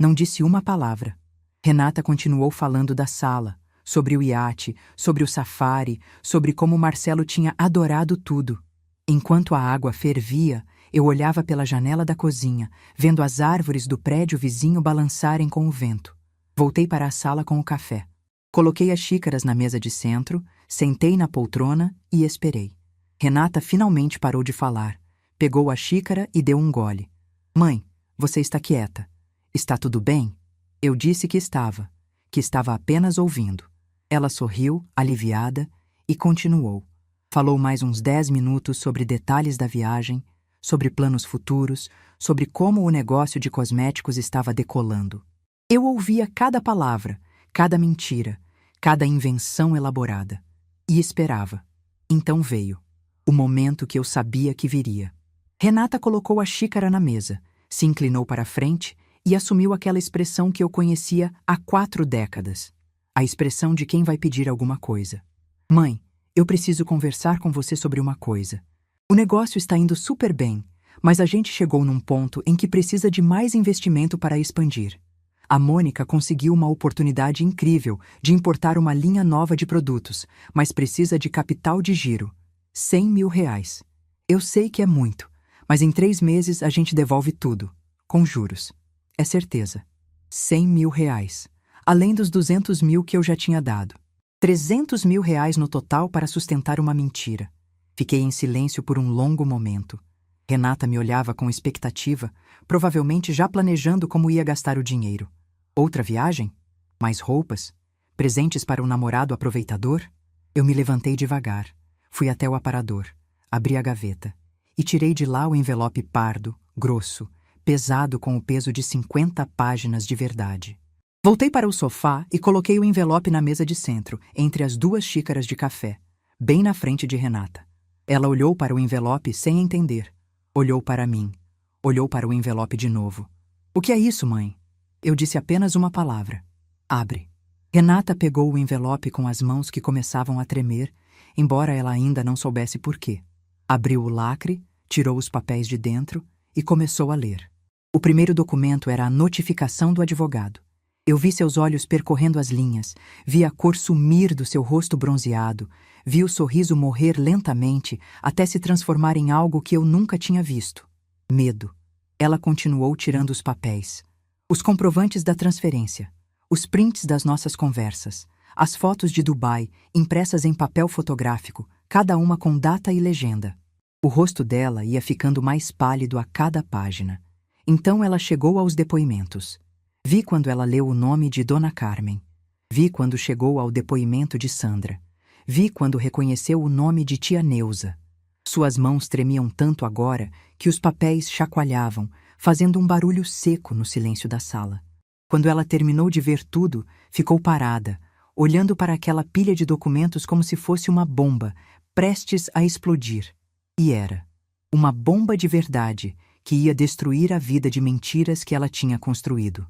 S1: Não disse uma palavra. Renata continuou falando da sala, sobre o iate, sobre o safari, sobre como Marcelo tinha adorado tudo. Enquanto a água fervia, eu olhava pela janela da cozinha, vendo as árvores do prédio vizinho balançarem com o vento. Voltei para a sala com o café. Coloquei as xícaras na mesa de centro, sentei na poltrona e esperei. Renata finalmente parou de falar. Pegou a xícara e deu um gole. Mãe, você está quieta. Está tudo bem? Eu disse que estava apenas ouvindo. Ela sorriu, aliviada, e continuou. Falou mais uns 10 minutos sobre detalhes da viagem, sobre planos futuros, sobre como o negócio de cosméticos estava decolando. Eu ouvia cada palavra, cada mentira, cada invenção elaborada. E esperava. Então veio. O momento que eu sabia que viria. Renata colocou a xícara na mesa, se inclinou para a frente e assumiu aquela expressão que eu conhecia há 4 décadas. A expressão de quem vai pedir alguma coisa. Mãe, eu preciso conversar com você sobre uma coisa. O negócio está indo super bem, mas a gente chegou num ponto em que precisa de mais investimento para expandir. A Mônica conseguiu uma oportunidade incrível de importar uma linha nova de produtos, mas precisa de capital de giro. R$100 mil. Eu sei que é muito, mas em 3 meses a gente devolve tudo, com juros. É certeza. R$100 mil, além dos 200 mil que eu já tinha dado. R$300 mil no total para sustentar uma mentira. Fiquei em silêncio por um longo momento. Renata me olhava com expectativa, provavelmente já planejando como ia gastar o dinheiro. Outra viagem? Mais roupas? Presentes para o namorado aproveitador? Eu me levantei devagar. Fui até o aparador, abri a gaveta e tirei de lá o envelope pardo, grosso, pesado com o peso de 50 páginas de verdade. Voltei para o sofá e coloquei o envelope na mesa de centro, entre as 2 xícaras de café, bem na frente de Renata. Ela olhou para o envelope sem entender. Olhou para mim. Olhou para o envelope de novo. O que é isso, mãe? Eu disse apenas uma palavra. Abre. Renata pegou o envelope com as mãos que começavam a tremer, embora ela ainda não soubesse por quê. Abriu o lacre, tirou os papéis de dentro e começou a ler. O primeiro documento era a notificação do advogado. Eu vi seus olhos percorrendo as linhas, vi a cor sumir do seu rosto bronzeado, vi o sorriso morrer lentamente até se transformar em algo que eu nunca tinha visto. Medo. Ela continuou tirando os papéis. Os comprovantes da transferência, os prints das nossas conversas, as fotos de Dubai, impressas em papel fotográfico, cada uma com data e legenda. O rosto dela ia ficando mais pálido a cada página. Então ela chegou aos depoimentos. Vi quando ela leu o nome de Dona Carmen. Vi quando chegou ao depoimento de Sandra. Vi quando reconheceu o nome de tia Neuza. Suas mãos tremiam tanto agora que os papéis chacoalhavam, fazendo um barulho seco no silêncio da sala. Quando ela terminou de ver tudo, ficou parada, olhando para aquela pilha de documentos como se fosse uma bomba, prestes a explodir. E era. Uma bomba de verdade que ia destruir a vida de mentiras que ela tinha construído.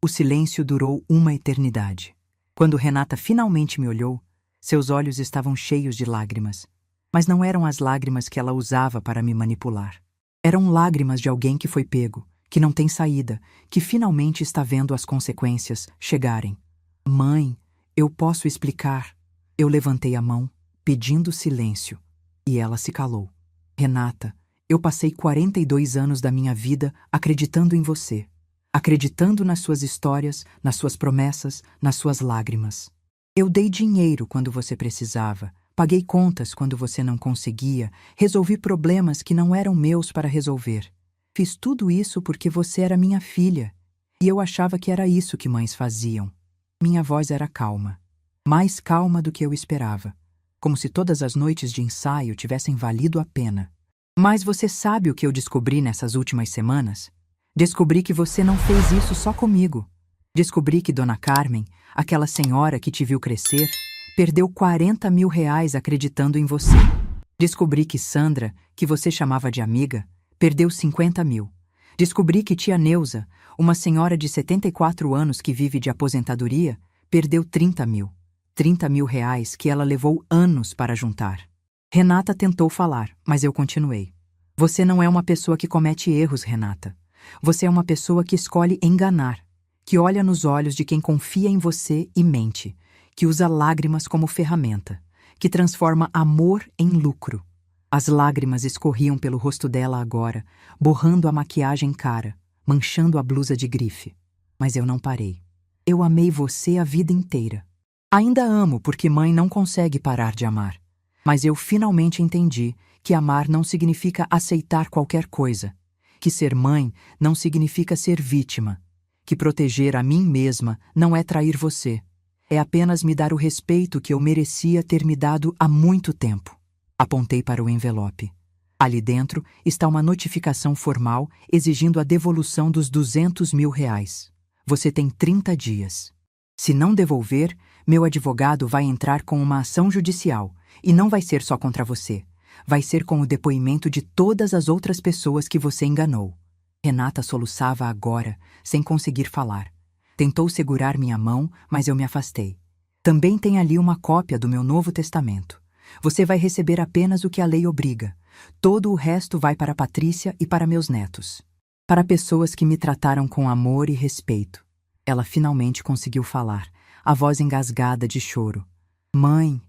S1: O silêncio durou uma eternidade. Quando Renata finalmente me olhou, seus olhos estavam cheios de lágrimas. Mas não eram as lágrimas que ela usava para me manipular. Eram lágrimas de alguém que foi pego, que não tem saída, que finalmente está vendo as consequências chegarem. Mãe, Eu posso explicar. Eu levantei a mão, pedindo silêncio, e ela se calou. Renata, eu passei 42 anos da minha vida acreditando em você. Acreditando nas suas histórias, nas suas promessas, nas suas lágrimas. Eu dei dinheiro quando você precisava, paguei contas quando você não conseguia, resolvi problemas que não eram meus para resolver. Fiz tudo isso porque você era minha filha, e eu achava que era isso que mães faziam. Minha voz era calma, mais calma do que eu esperava, como se todas as noites de ensaio tivessem valido a pena. Mas você sabe o que eu descobri nessas últimas semanas? Descobri que você não fez isso só comigo. Descobri que Dona Carmen, aquela senhora que te viu crescer, perdeu 40 mil reais acreditando em você. Descobri que Sandra, que você chamava de amiga, perdeu 50 mil. Descobri que tia Neuza, uma senhora de 74 anos que vive de aposentadoria, perdeu 30 mil. 30 mil reais que ela levou anos para juntar. Renata tentou falar, mas eu continuei. Você não é uma pessoa que comete erros, Renata. Você é uma pessoa que escolhe enganar, que olha nos olhos de quem confia em você e mente, que usa lágrimas como ferramenta, que transforma amor em lucro. As lágrimas escorriam pelo rosto dela agora, borrando a maquiagem cara, manchando a blusa de grife. Mas eu não parei. Eu amei você a vida inteira. Ainda amo porque mãe não consegue parar de amar. Mas eu finalmente entendi que amar não significa aceitar qualquer coisa, que ser mãe não significa ser vítima, que proteger a mim mesma não é trair você, é apenas me dar o respeito que eu merecia ter me dado há muito tempo. Apontei para o envelope. Ali dentro está uma notificação formal exigindo a devolução dos 200 mil reais. Você tem 30 dias. Se não devolver, meu advogado vai entrar com uma ação judicial, e não vai ser só contra você. Vai ser com o depoimento de todas as outras pessoas que você enganou. Renata soluçava agora, sem conseguir falar. Tentou segurar minha mão, mas eu me afastei. Também tem ali uma cópia do meu Novo Testamento. Você vai receber apenas o que a lei obriga. Todo o resto vai para Patrícia e para meus netos. Para pessoas que me trataram com amor e respeito. Ela finalmente conseguiu falar, a voz engasgada de choro. Mãe,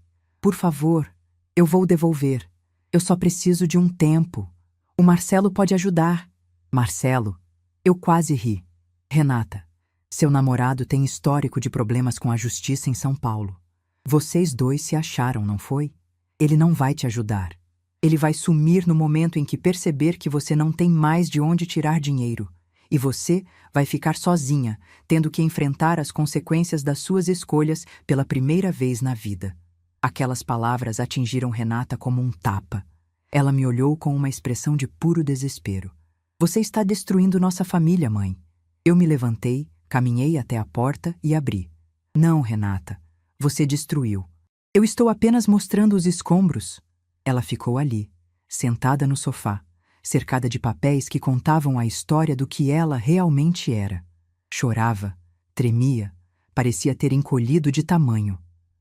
S1: por favor, eu vou devolver. Eu só preciso de um tempo. O Marcelo pode ajudar. Marcelo? Eu quase ri. Renata, seu namorado tem histórico de problemas com a justiça em São Paulo. Vocês dois se acharam, não foi? Ele não vai te ajudar. Ele vai sumir no momento em que perceber que você não tem mais de onde tirar dinheiro. E você vai ficar sozinha, tendo que enfrentar as consequências das suas escolhas pela primeira vez na vida. Aquelas palavras atingiram Renata como um tapa. Ela me olhou com uma expressão de puro desespero. Você está destruindo nossa família, mãe. Eu me levantei, caminhei até a porta e abri. Não, Renata. Você destruiu. Eu estou apenas mostrando os escombros. Ela ficou ali, sentada no sofá, cercada de papéis que contavam a história do que ela realmente era. Chorava, tremia, parecia ter encolhido de tamanho.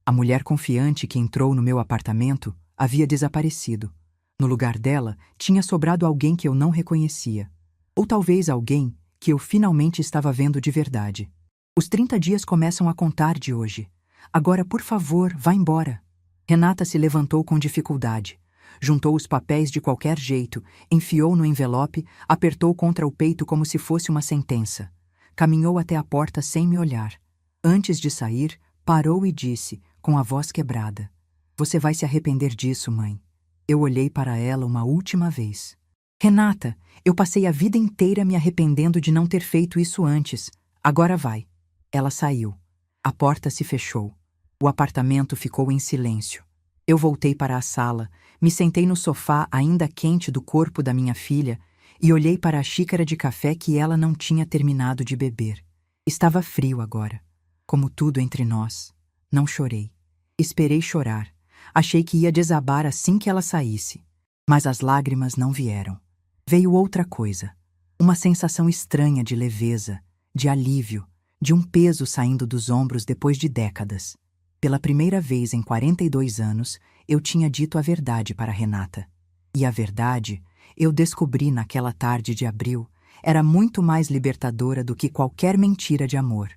S1: A mulher confiante que entrou no meu apartamento havia desaparecido. No lugar dela, tinha sobrado alguém que eu não reconhecia. Ou talvez alguém que eu finalmente estava vendo de verdade. Os 30 dias começam a contar de hoje. Agora, por favor, vá embora. Renata se levantou com dificuldade. Juntou os papéis de qualquer jeito, enfiou no envelope, apertou contra o peito como se fosse uma sentença. Caminhou até a porta sem me olhar. Antes de sair, parou e disse, com a voz quebrada: Você vai se arrepender disso, mãe. Eu olhei para ela uma última vez. Renata, eu passei a vida inteira me arrependendo de não ter feito isso antes. Agora vai. Ela saiu. A porta se fechou. O apartamento ficou em silêncio. Eu voltei para a sala, me sentei no sofá ainda quente do corpo da minha filha e olhei para a xícara de café que ela não tinha terminado de beber. Estava frio agora. Como tudo entre nós. Não chorei. Esperei chorar. Achei que ia desabar assim que ela saísse. Mas as lágrimas não vieram. Veio outra coisa. Uma sensação estranha de leveza, de alívio, de um peso saindo dos ombros depois de décadas. Pela primeira vez em 42 anos, eu tinha dito a verdade para Renata. E a verdade, eu descobri naquela tarde de abril, era muito mais libertadora do que qualquer mentira de amor.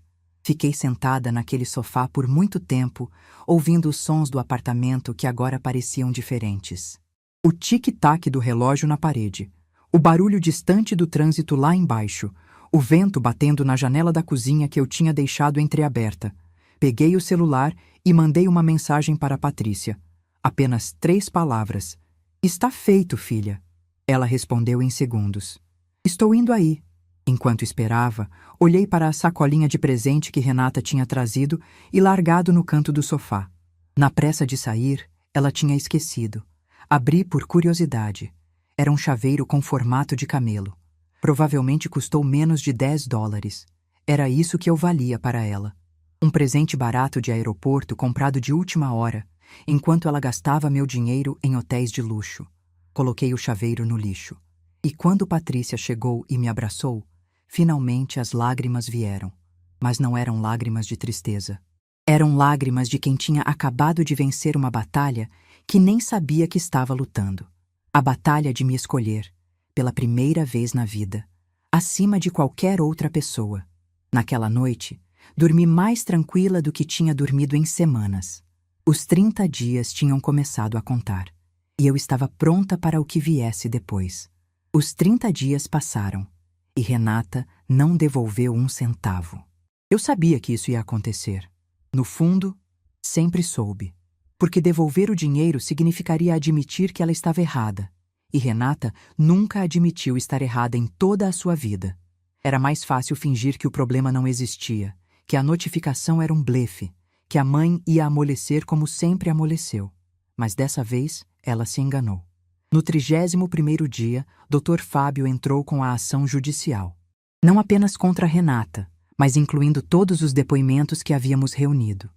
S1: Fiquei sentada naquele sofá por muito tempo, ouvindo os sons do apartamento que agora pareciam diferentes. O tic-tac do relógio na parede, o barulho distante do trânsito lá embaixo, o vento batendo na janela da cozinha que eu tinha deixado entreaberta. Peguei o celular e mandei uma mensagem para Patrícia. Apenas 3 palavras. "Está feito, filha." Ela respondeu em segundos. "Estou indo aí." Enquanto esperava, olhei para a sacolinha de presente que Renata tinha trazido e largado no canto do sofá. Na pressa de sair, ela tinha esquecido. Abri por curiosidade. Era um chaveiro com formato de camelo. Provavelmente custou menos de $10. Era isso que eu valia para ela. Um presente barato de aeroporto comprado de última hora, enquanto ela gastava meu dinheiro em hotéis de luxo. Coloquei o chaveiro no lixo. E quando Patrícia chegou e me abraçou, finalmente as lágrimas vieram. Mas não eram lágrimas de tristeza. Eram lágrimas de quem tinha acabado de vencer uma batalha que nem sabia que estava lutando. A batalha de me escolher, pela primeira vez na vida, acima de qualquer outra pessoa. Naquela noite, dormi mais tranquila do que tinha dormido em semanas. Os 30 dias tinham começado a contar, e eu estava pronta para o que viesse depois. Os 30 dias passaram, e Renata não devolveu um centavo. Eu sabia que isso ia acontecer. No fundo, sempre soube. Porque devolver o dinheiro significaria admitir que ela estava errada. E Renata nunca admitiu estar errada em toda a sua vida. Era mais fácil fingir que o problema não existia, que a notificação era um blefe, que a mãe ia amolecer como sempre amoleceu. Mas dessa vez, ela se enganou. No 31º dia, Dr. Fábio entrou com a ação judicial. Não apenas contra Renata, mas incluindo todos os depoimentos que havíamos reunido.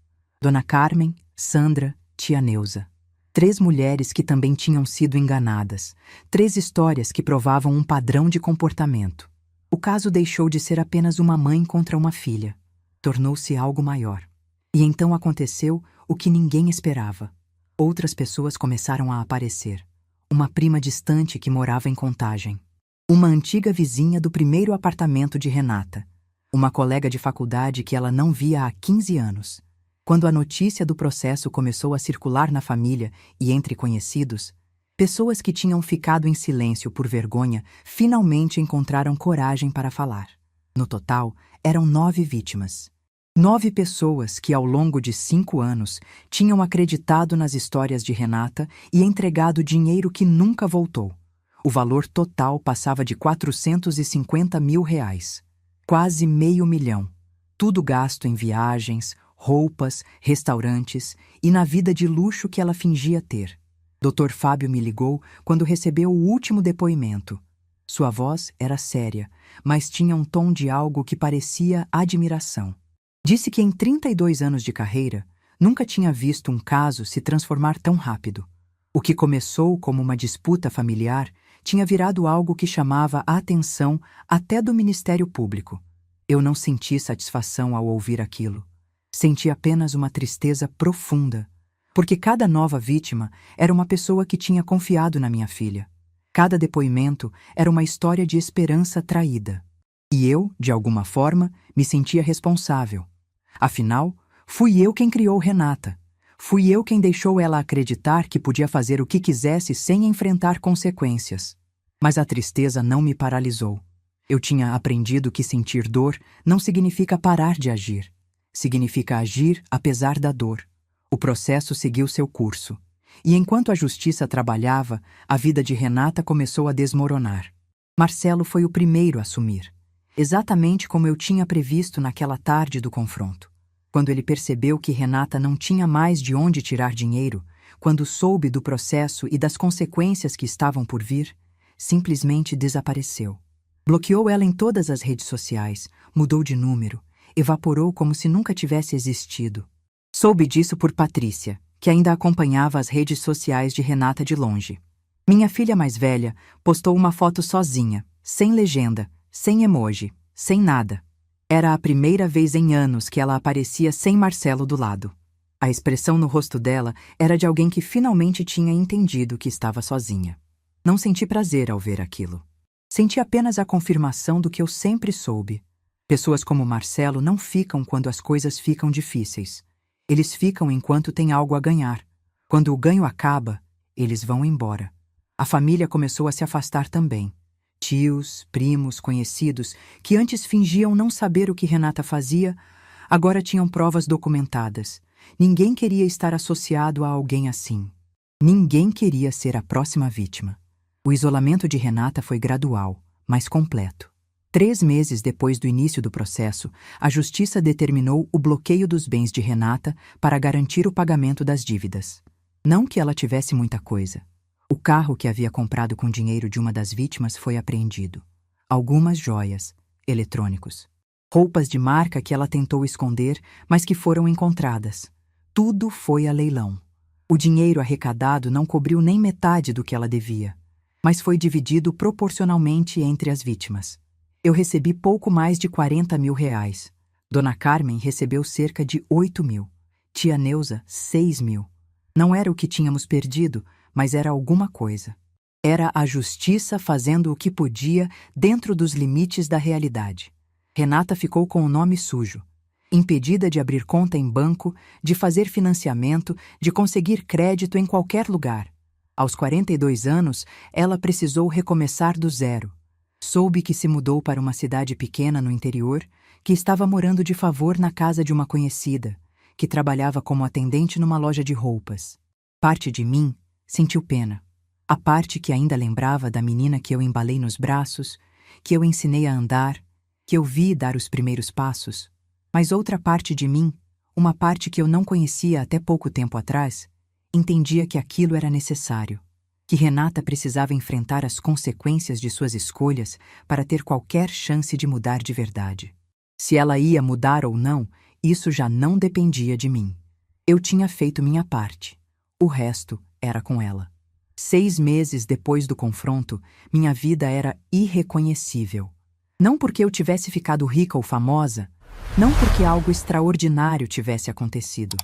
S1: Dona Carmen, Sandra, tia Neuza. 3 mulheres que também tinham sido enganadas. 3 histórias que provavam um padrão de comportamento. O caso deixou de ser apenas uma mãe contra uma filha. Tornou-se algo maior. E então aconteceu o que ninguém esperava. Outras pessoas começaram a aparecer. Uma prima distante que morava em Contagem. Uma antiga vizinha do primeiro apartamento de Renata. Uma colega de faculdade que ela não via há 15 anos. Quando a notícia do processo começou a circular na família e entre conhecidos, pessoas que tinham ficado em silêncio por vergonha finalmente encontraram coragem para falar. No total, eram 9 vítimas. 9 pessoas que, ao longo de 5 anos, tinham acreditado nas histórias de Renata e entregado dinheiro que nunca voltou. O valor total passava de R$450 mil. Quase $500 mil. Tudo gasto em viagens, roupas, restaurantes e na vida de luxo que ela fingia ter. Dr. Fábio me ligou quando recebeu o último depoimento. Sua voz era séria, mas tinha um tom de algo que parecia admiração. Disse que em 32 anos de carreira, nunca tinha visto um caso se transformar tão rápido. O que começou como uma disputa familiar tinha virado algo que chamava a atenção até do Ministério Público. Eu não senti satisfação ao ouvir aquilo. Senti apenas uma tristeza profunda, porque cada nova vítima era uma pessoa que tinha confiado na minha filha. Cada depoimento era uma história de esperança traída. E eu, de alguma forma, me sentia responsável. Afinal, fui eu quem criou Renata. Fui eu quem deixou ela acreditar que podia fazer o que quisesse sem enfrentar consequências. Mas a tristeza não me paralisou. Eu tinha aprendido que sentir dor não significa parar de agir. Significa agir apesar da dor. O processo seguiu seu curso. E enquanto a justiça trabalhava, a vida de Renata começou a desmoronar. Marcelo foi o primeiro a assumir. Exatamente como eu tinha previsto naquela tarde do confronto. Quando ele percebeu que Renata não tinha mais de onde tirar dinheiro, quando soube do processo e das consequências que estavam por vir, simplesmente desapareceu. Bloqueou ela em todas as redes sociais, mudou de número, evaporou como se nunca tivesse existido. Soube disso por Patrícia, que ainda acompanhava as redes sociais de Renata de longe. Minha filha mais velha postou uma foto sozinha, sem legenda, sem emoji, sem nada. Era a primeira vez em anos que ela aparecia sem Marcelo do lado. A expressão no rosto dela era de alguém que finalmente tinha entendido que estava sozinha. Não senti prazer ao ver aquilo. Senti apenas a confirmação do que eu sempre soube. Pessoas como Marcelo não ficam quando as coisas ficam difíceis. Eles ficam enquanto tem algo a ganhar. Quando o ganho acaba, eles vão embora. A família começou a se afastar também. Tios, primos, conhecidos, que antes fingiam não saber o que Renata fazia, agora tinham provas documentadas. Ninguém queria estar associado a alguém assim. Ninguém queria ser a próxima vítima. O isolamento de Renata foi gradual, mas completo. 3 meses depois do início do processo, a Justiça determinou o bloqueio dos bens de Renata para garantir o pagamento das dívidas. Não que ela tivesse muita coisa. O carro que havia comprado com dinheiro de uma das vítimas foi apreendido. Algumas joias, eletrônicos. Roupas de marca que ela tentou esconder, mas que foram encontradas. Tudo foi a leilão. O dinheiro arrecadado não cobriu nem metade do que ela devia, mas foi dividido proporcionalmente entre as vítimas. Eu recebi pouco mais de 40 mil reais. Dona Carmen recebeu cerca de 8 mil. Tia Neuza, 6 mil. Não era o que tínhamos perdido, mas era alguma coisa. Era a justiça fazendo o que podia dentro dos limites da realidade. Renata ficou com o nome sujo, impedida de abrir conta em banco, de fazer financiamento, de conseguir crédito em qualquer lugar. Aos 42 anos, ela precisou recomeçar do zero. Soube que se mudou para uma cidade pequena no interior, que estava morando de favor na casa de uma conhecida, que trabalhava como atendente numa loja de roupas. Parte de mim sentiu pena. A parte que ainda lembrava da menina que eu embalei nos braços, que eu ensinei a andar, que eu vi dar os primeiros passos. Mas outra parte de mim, uma parte que eu não conhecia até pouco tempo atrás, entendia que aquilo era necessário, que Renata precisava enfrentar as consequências de suas escolhas para ter qualquer chance de mudar de verdade. Se ela ia mudar ou não, isso já não dependia de mim. Eu tinha feito minha parte. O resto era com ela. 6 meses depois do confronto, minha vida era irreconhecível. Não porque eu tivesse ficado rica ou famosa, não porque algo extraordinário tivesse acontecido,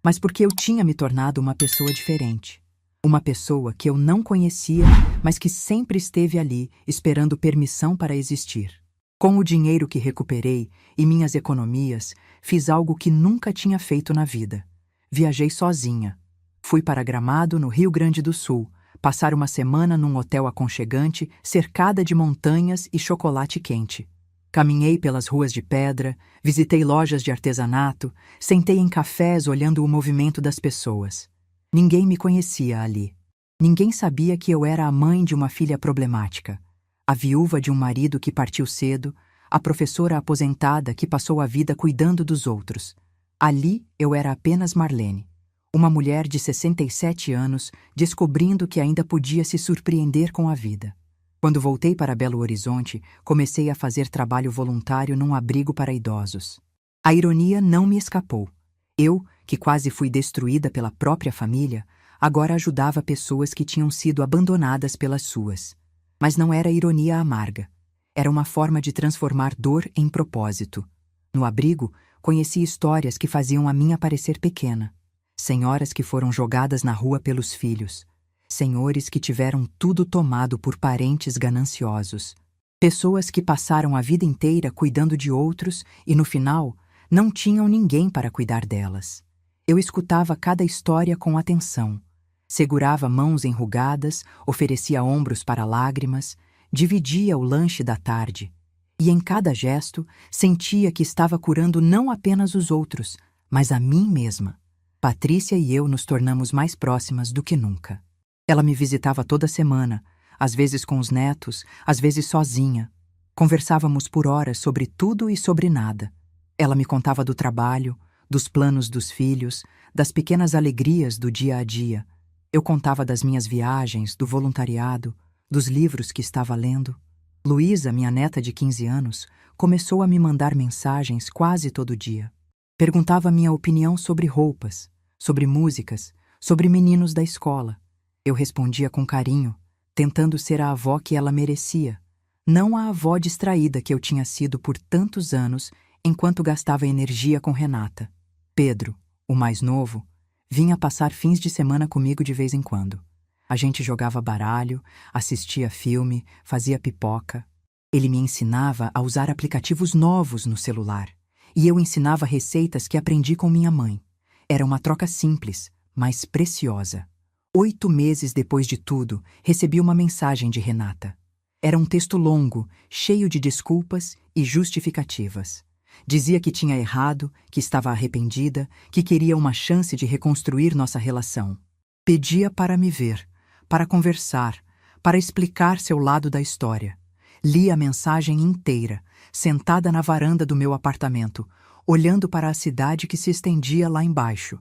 S1: mas porque eu tinha me tornado uma pessoa diferente. Uma pessoa que eu não conhecia, mas que sempre esteve ali, esperando permissão para existir. Com o dinheiro que recuperei e minhas economias, fiz algo que nunca tinha feito na vida. Viajei sozinha. Fui para Gramado, no Rio Grande do Sul, passar uma semana num hotel aconchegante, cercada de montanhas e chocolate quente. Caminhei pelas ruas de pedra, visitei lojas de artesanato, sentei em cafés olhando o movimento das pessoas. Ninguém me conhecia ali. Ninguém sabia que eu era a mãe de uma filha problemática, a viúva de um marido que partiu cedo, a professora aposentada que passou a vida cuidando dos outros. Ali eu era apenas Marlene, uma mulher de 67 anos, descobrindo que ainda podia se surpreender com a vida. Quando voltei para Belo Horizonte, comecei a fazer trabalho voluntário num abrigo para idosos. A ironia não me escapou. Eu, que quase fui destruída pela própria família, agora ajudava pessoas que tinham sido abandonadas pelas suas. Mas não era ironia amarga. Era uma forma de transformar dor em propósito. No abrigo, conheci histórias que faziam a minha parecer pequena. Senhoras que foram jogadas na rua pelos filhos. Senhores que tiveram tudo tomado por parentes gananciosos. Pessoas que passaram a vida inteira cuidando de outros e, no final, não tinham ninguém para cuidar delas. Eu escutava cada história com atenção. Segurava mãos enrugadas, oferecia ombros para lágrimas, dividia o lanche da tarde. E em cada gesto, sentia que estava curando não apenas os outros, mas a mim mesma. Patrícia e eu nos tornamos mais próximas do que nunca. Ela me visitava toda semana, às vezes com os netos, às vezes sozinha. Conversávamos por horas sobre tudo e sobre nada. Ela me contava do trabalho, dos planos dos filhos, das pequenas alegrias do dia a dia. Eu contava das minhas viagens, do voluntariado, dos livros que estava lendo. Luísa, minha neta de 15 anos, começou a me mandar mensagens quase todo dia. Perguntava minha opinião sobre roupas, sobre músicas, sobre meninos da escola. Eu respondia com carinho, tentando ser a avó que ela merecia, não a avó distraída que eu tinha sido por tantos anos enquanto gastava energia com Renata. Pedro, o mais novo, vinha passar fins de semana comigo de vez em quando. A gente jogava baralho, assistia filme, fazia pipoca. Ele me ensinava a usar aplicativos novos no celular, e eu ensinava receitas que aprendi com minha mãe. Era uma troca simples, mas preciosa. 8 meses depois de tudo, recebi uma mensagem de Renata. Era um texto longo, cheio de desculpas e justificativas. Dizia que tinha errado, que estava arrependida, que queria uma chance de reconstruir nossa relação. Pedia para me ver, para conversar, para explicar seu lado da história. Li a mensagem inteira, sentada na varanda do meu apartamento, olhando para a cidade que se estendia lá embaixo.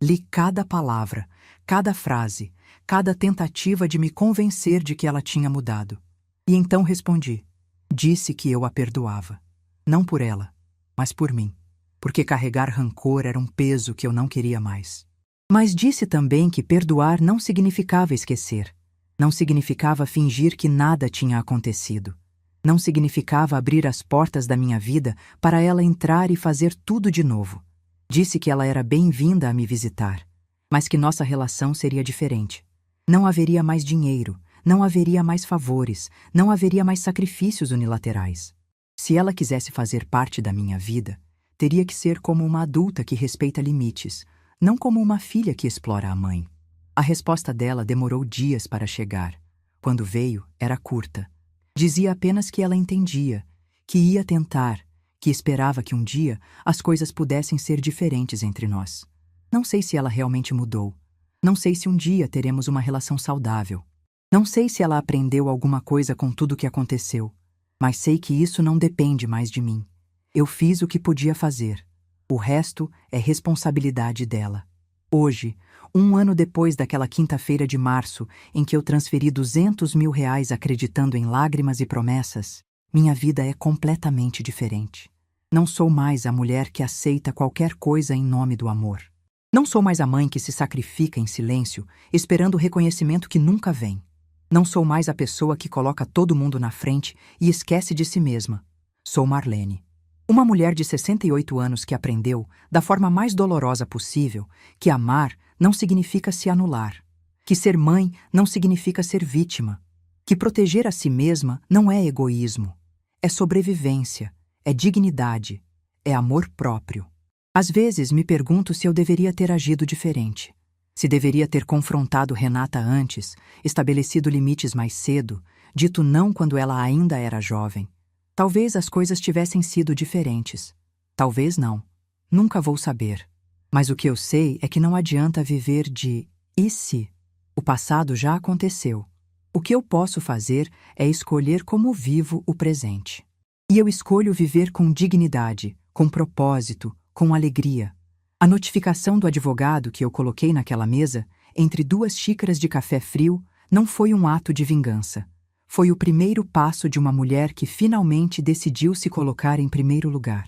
S1: Li cada palavra, cada frase, cada tentativa de me convencer de que ela tinha mudado. E então respondi. Disse que eu a perdoava. Não por ela, mas por mim, porque carregar rancor era um peso que eu não queria mais. Mas disse também que perdoar não significava esquecer. Não significava fingir que nada tinha acontecido. Não significava abrir as portas da minha vida para ela entrar e fazer tudo de novo. Disse que ela era bem-vinda a me visitar, mas que nossa relação seria diferente. Não haveria mais dinheiro, não haveria mais favores, não haveria mais sacrifícios unilaterais. Se ela quisesse fazer parte da minha vida, teria que ser como uma adulta que respeita limites, não como uma filha que explora a mãe. A resposta dela demorou dias para chegar. Quando veio, era curta. Dizia apenas que ela entendia, que ia tentar, que esperava que um dia as coisas pudessem ser diferentes entre nós. Não sei se ela realmente mudou. Não sei se um dia teremos uma relação saudável. Não sei se ela aprendeu alguma coisa com tudo o que aconteceu. Mas sei que isso não depende mais de mim. Eu fiz o que podia fazer. O resto é responsabilidade dela. Hoje, 1 ano depois daquela quinta-feira de março em que eu transferi R$ 200.000 acreditando em lágrimas e promessas, minha vida é completamente diferente. Não sou mais a mulher que aceita qualquer coisa em nome do amor. Não sou mais a mãe que se sacrifica em silêncio, esperando o reconhecimento que nunca vem. Não sou mais a pessoa que coloca todo mundo na frente e esquece de si mesma. Sou Marlene. Uma mulher de 68 anos que aprendeu, da forma mais dolorosa possível, que amar não significa se anular, que ser mãe não significa ser vítima, que proteger a si mesma não é egoísmo, é sobrevivência, é dignidade, é amor próprio. Às vezes me pergunto se eu deveria ter agido diferente, se deveria ter confrontado Renata antes, estabelecido limites mais cedo, dito não quando ela ainda era jovem. Talvez as coisas tivessem sido diferentes. Talvez não. Nunca vou saber. Mas o que eu sei é que não adianta viver de "e se?". O passado já aconteceu. O que eu posso fazer é escolher como vivo o presente. E eu escolho viver com dignidade, com propósito, com alegria. A notificação do advogado que eu coloquei naquela mesa, entre 2 xícaras de café frio, não foi um ato de vingança. Foi o primeiro passo de uma mulher que finalmente decidiu se colocar em primeiro lugar.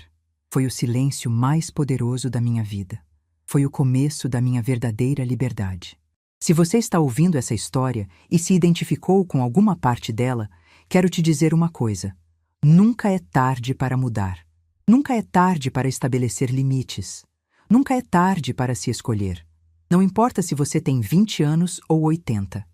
S1: Foi o silêncio mais poderoso da minha vida. Foi o começo da minha verdadeira liberdade. Se você está ouvindo essa história e se identificou com alguma parte dela, quero te dizer uma coisa. Nunca é tarde para mudar. Nunca é tarde para estabelecer limites. Nunca é tarde para se escolher. Não importa se você tem 20 anos ou 80.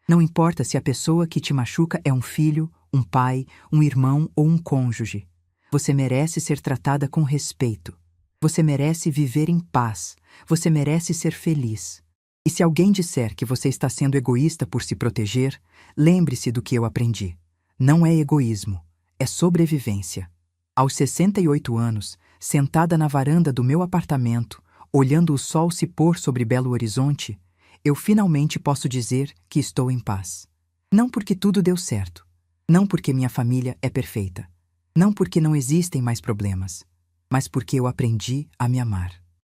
S1: Não importa se a pessoa que te machuca é um filho, um pai, um irmão ou um cônjuge. Você merece ser tratada com respeito. Você merece viver em paz. Você merece ser feliz. E se alguém disser que você está sendo egoísta por se proteger, lembre-se do que eu aprendi. Não é egoísmo, é sobrevivência. Aos 68 anos, sentada na varanda do meu apartamento, olhando o sol se pôr sobre Belo Horizonte, eu finalmente posso dizer que estou em paz. Não porque tudo deu certo. Não porque minha família é perfeita. Não porque não existem mais problemas. Mas porque eu aprendi a me amar.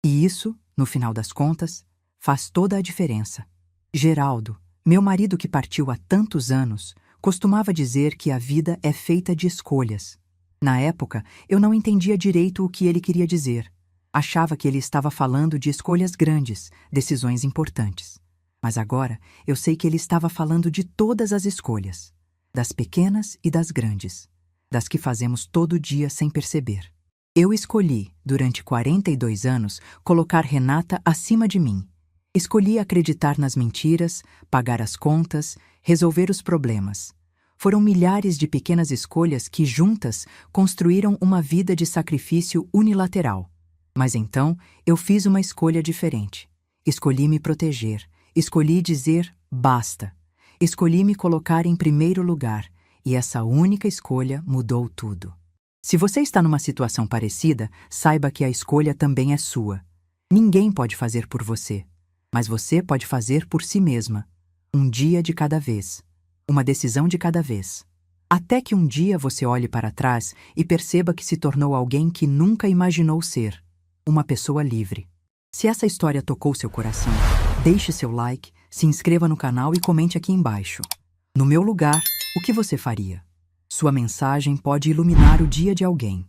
S1: E isso, no final das contas, faz toda a diferença. Geraldo, meu marido que partiu há tantos anos, costumava dizer que a vida é feita de escolhas. Na época, eu não entendia direito o que ele queria dizer. Achava que ele estava falando de escolhas grandes, decisões importantes. Mas agora eu sei que ele estava falando de todas as escolhas, das pequenas e das grandes, das que fazemos todo dia sem perceber. Eu escolhi, durante 42 anos, colocar Renata acima de mim. Escolhi acreditar nas mentiras, pagar as contas, resolver os problemas. Foram milhares de pequenas escolhas que, juntas, construíram uma vida de sacrifício unilateral. Mas então, eu fiz uma escolha diferente. Escolhi me proteger. Escolhi dizer basta. Escolhi me colocar em primeiro lugar. E essa única escolha mudou tudo. Se você está numa situação parecida, saiba que a escolha também é sua. Ninguém pode fazer por você, mas você pode fazer por si mesma. Um dia de cada vez. Uma decisão de cada vez. Até que um dia você olhe para trás e perceba que se tornou alguém que nunca imaginou ser. Uma pessoa livre. Se essa história tocou seu coração, deixe seu like, se inscreva no canal e comente aqui embaixo. No meu lugar, o que você faria? Sua mensagem pode iluminar o dia de alguém.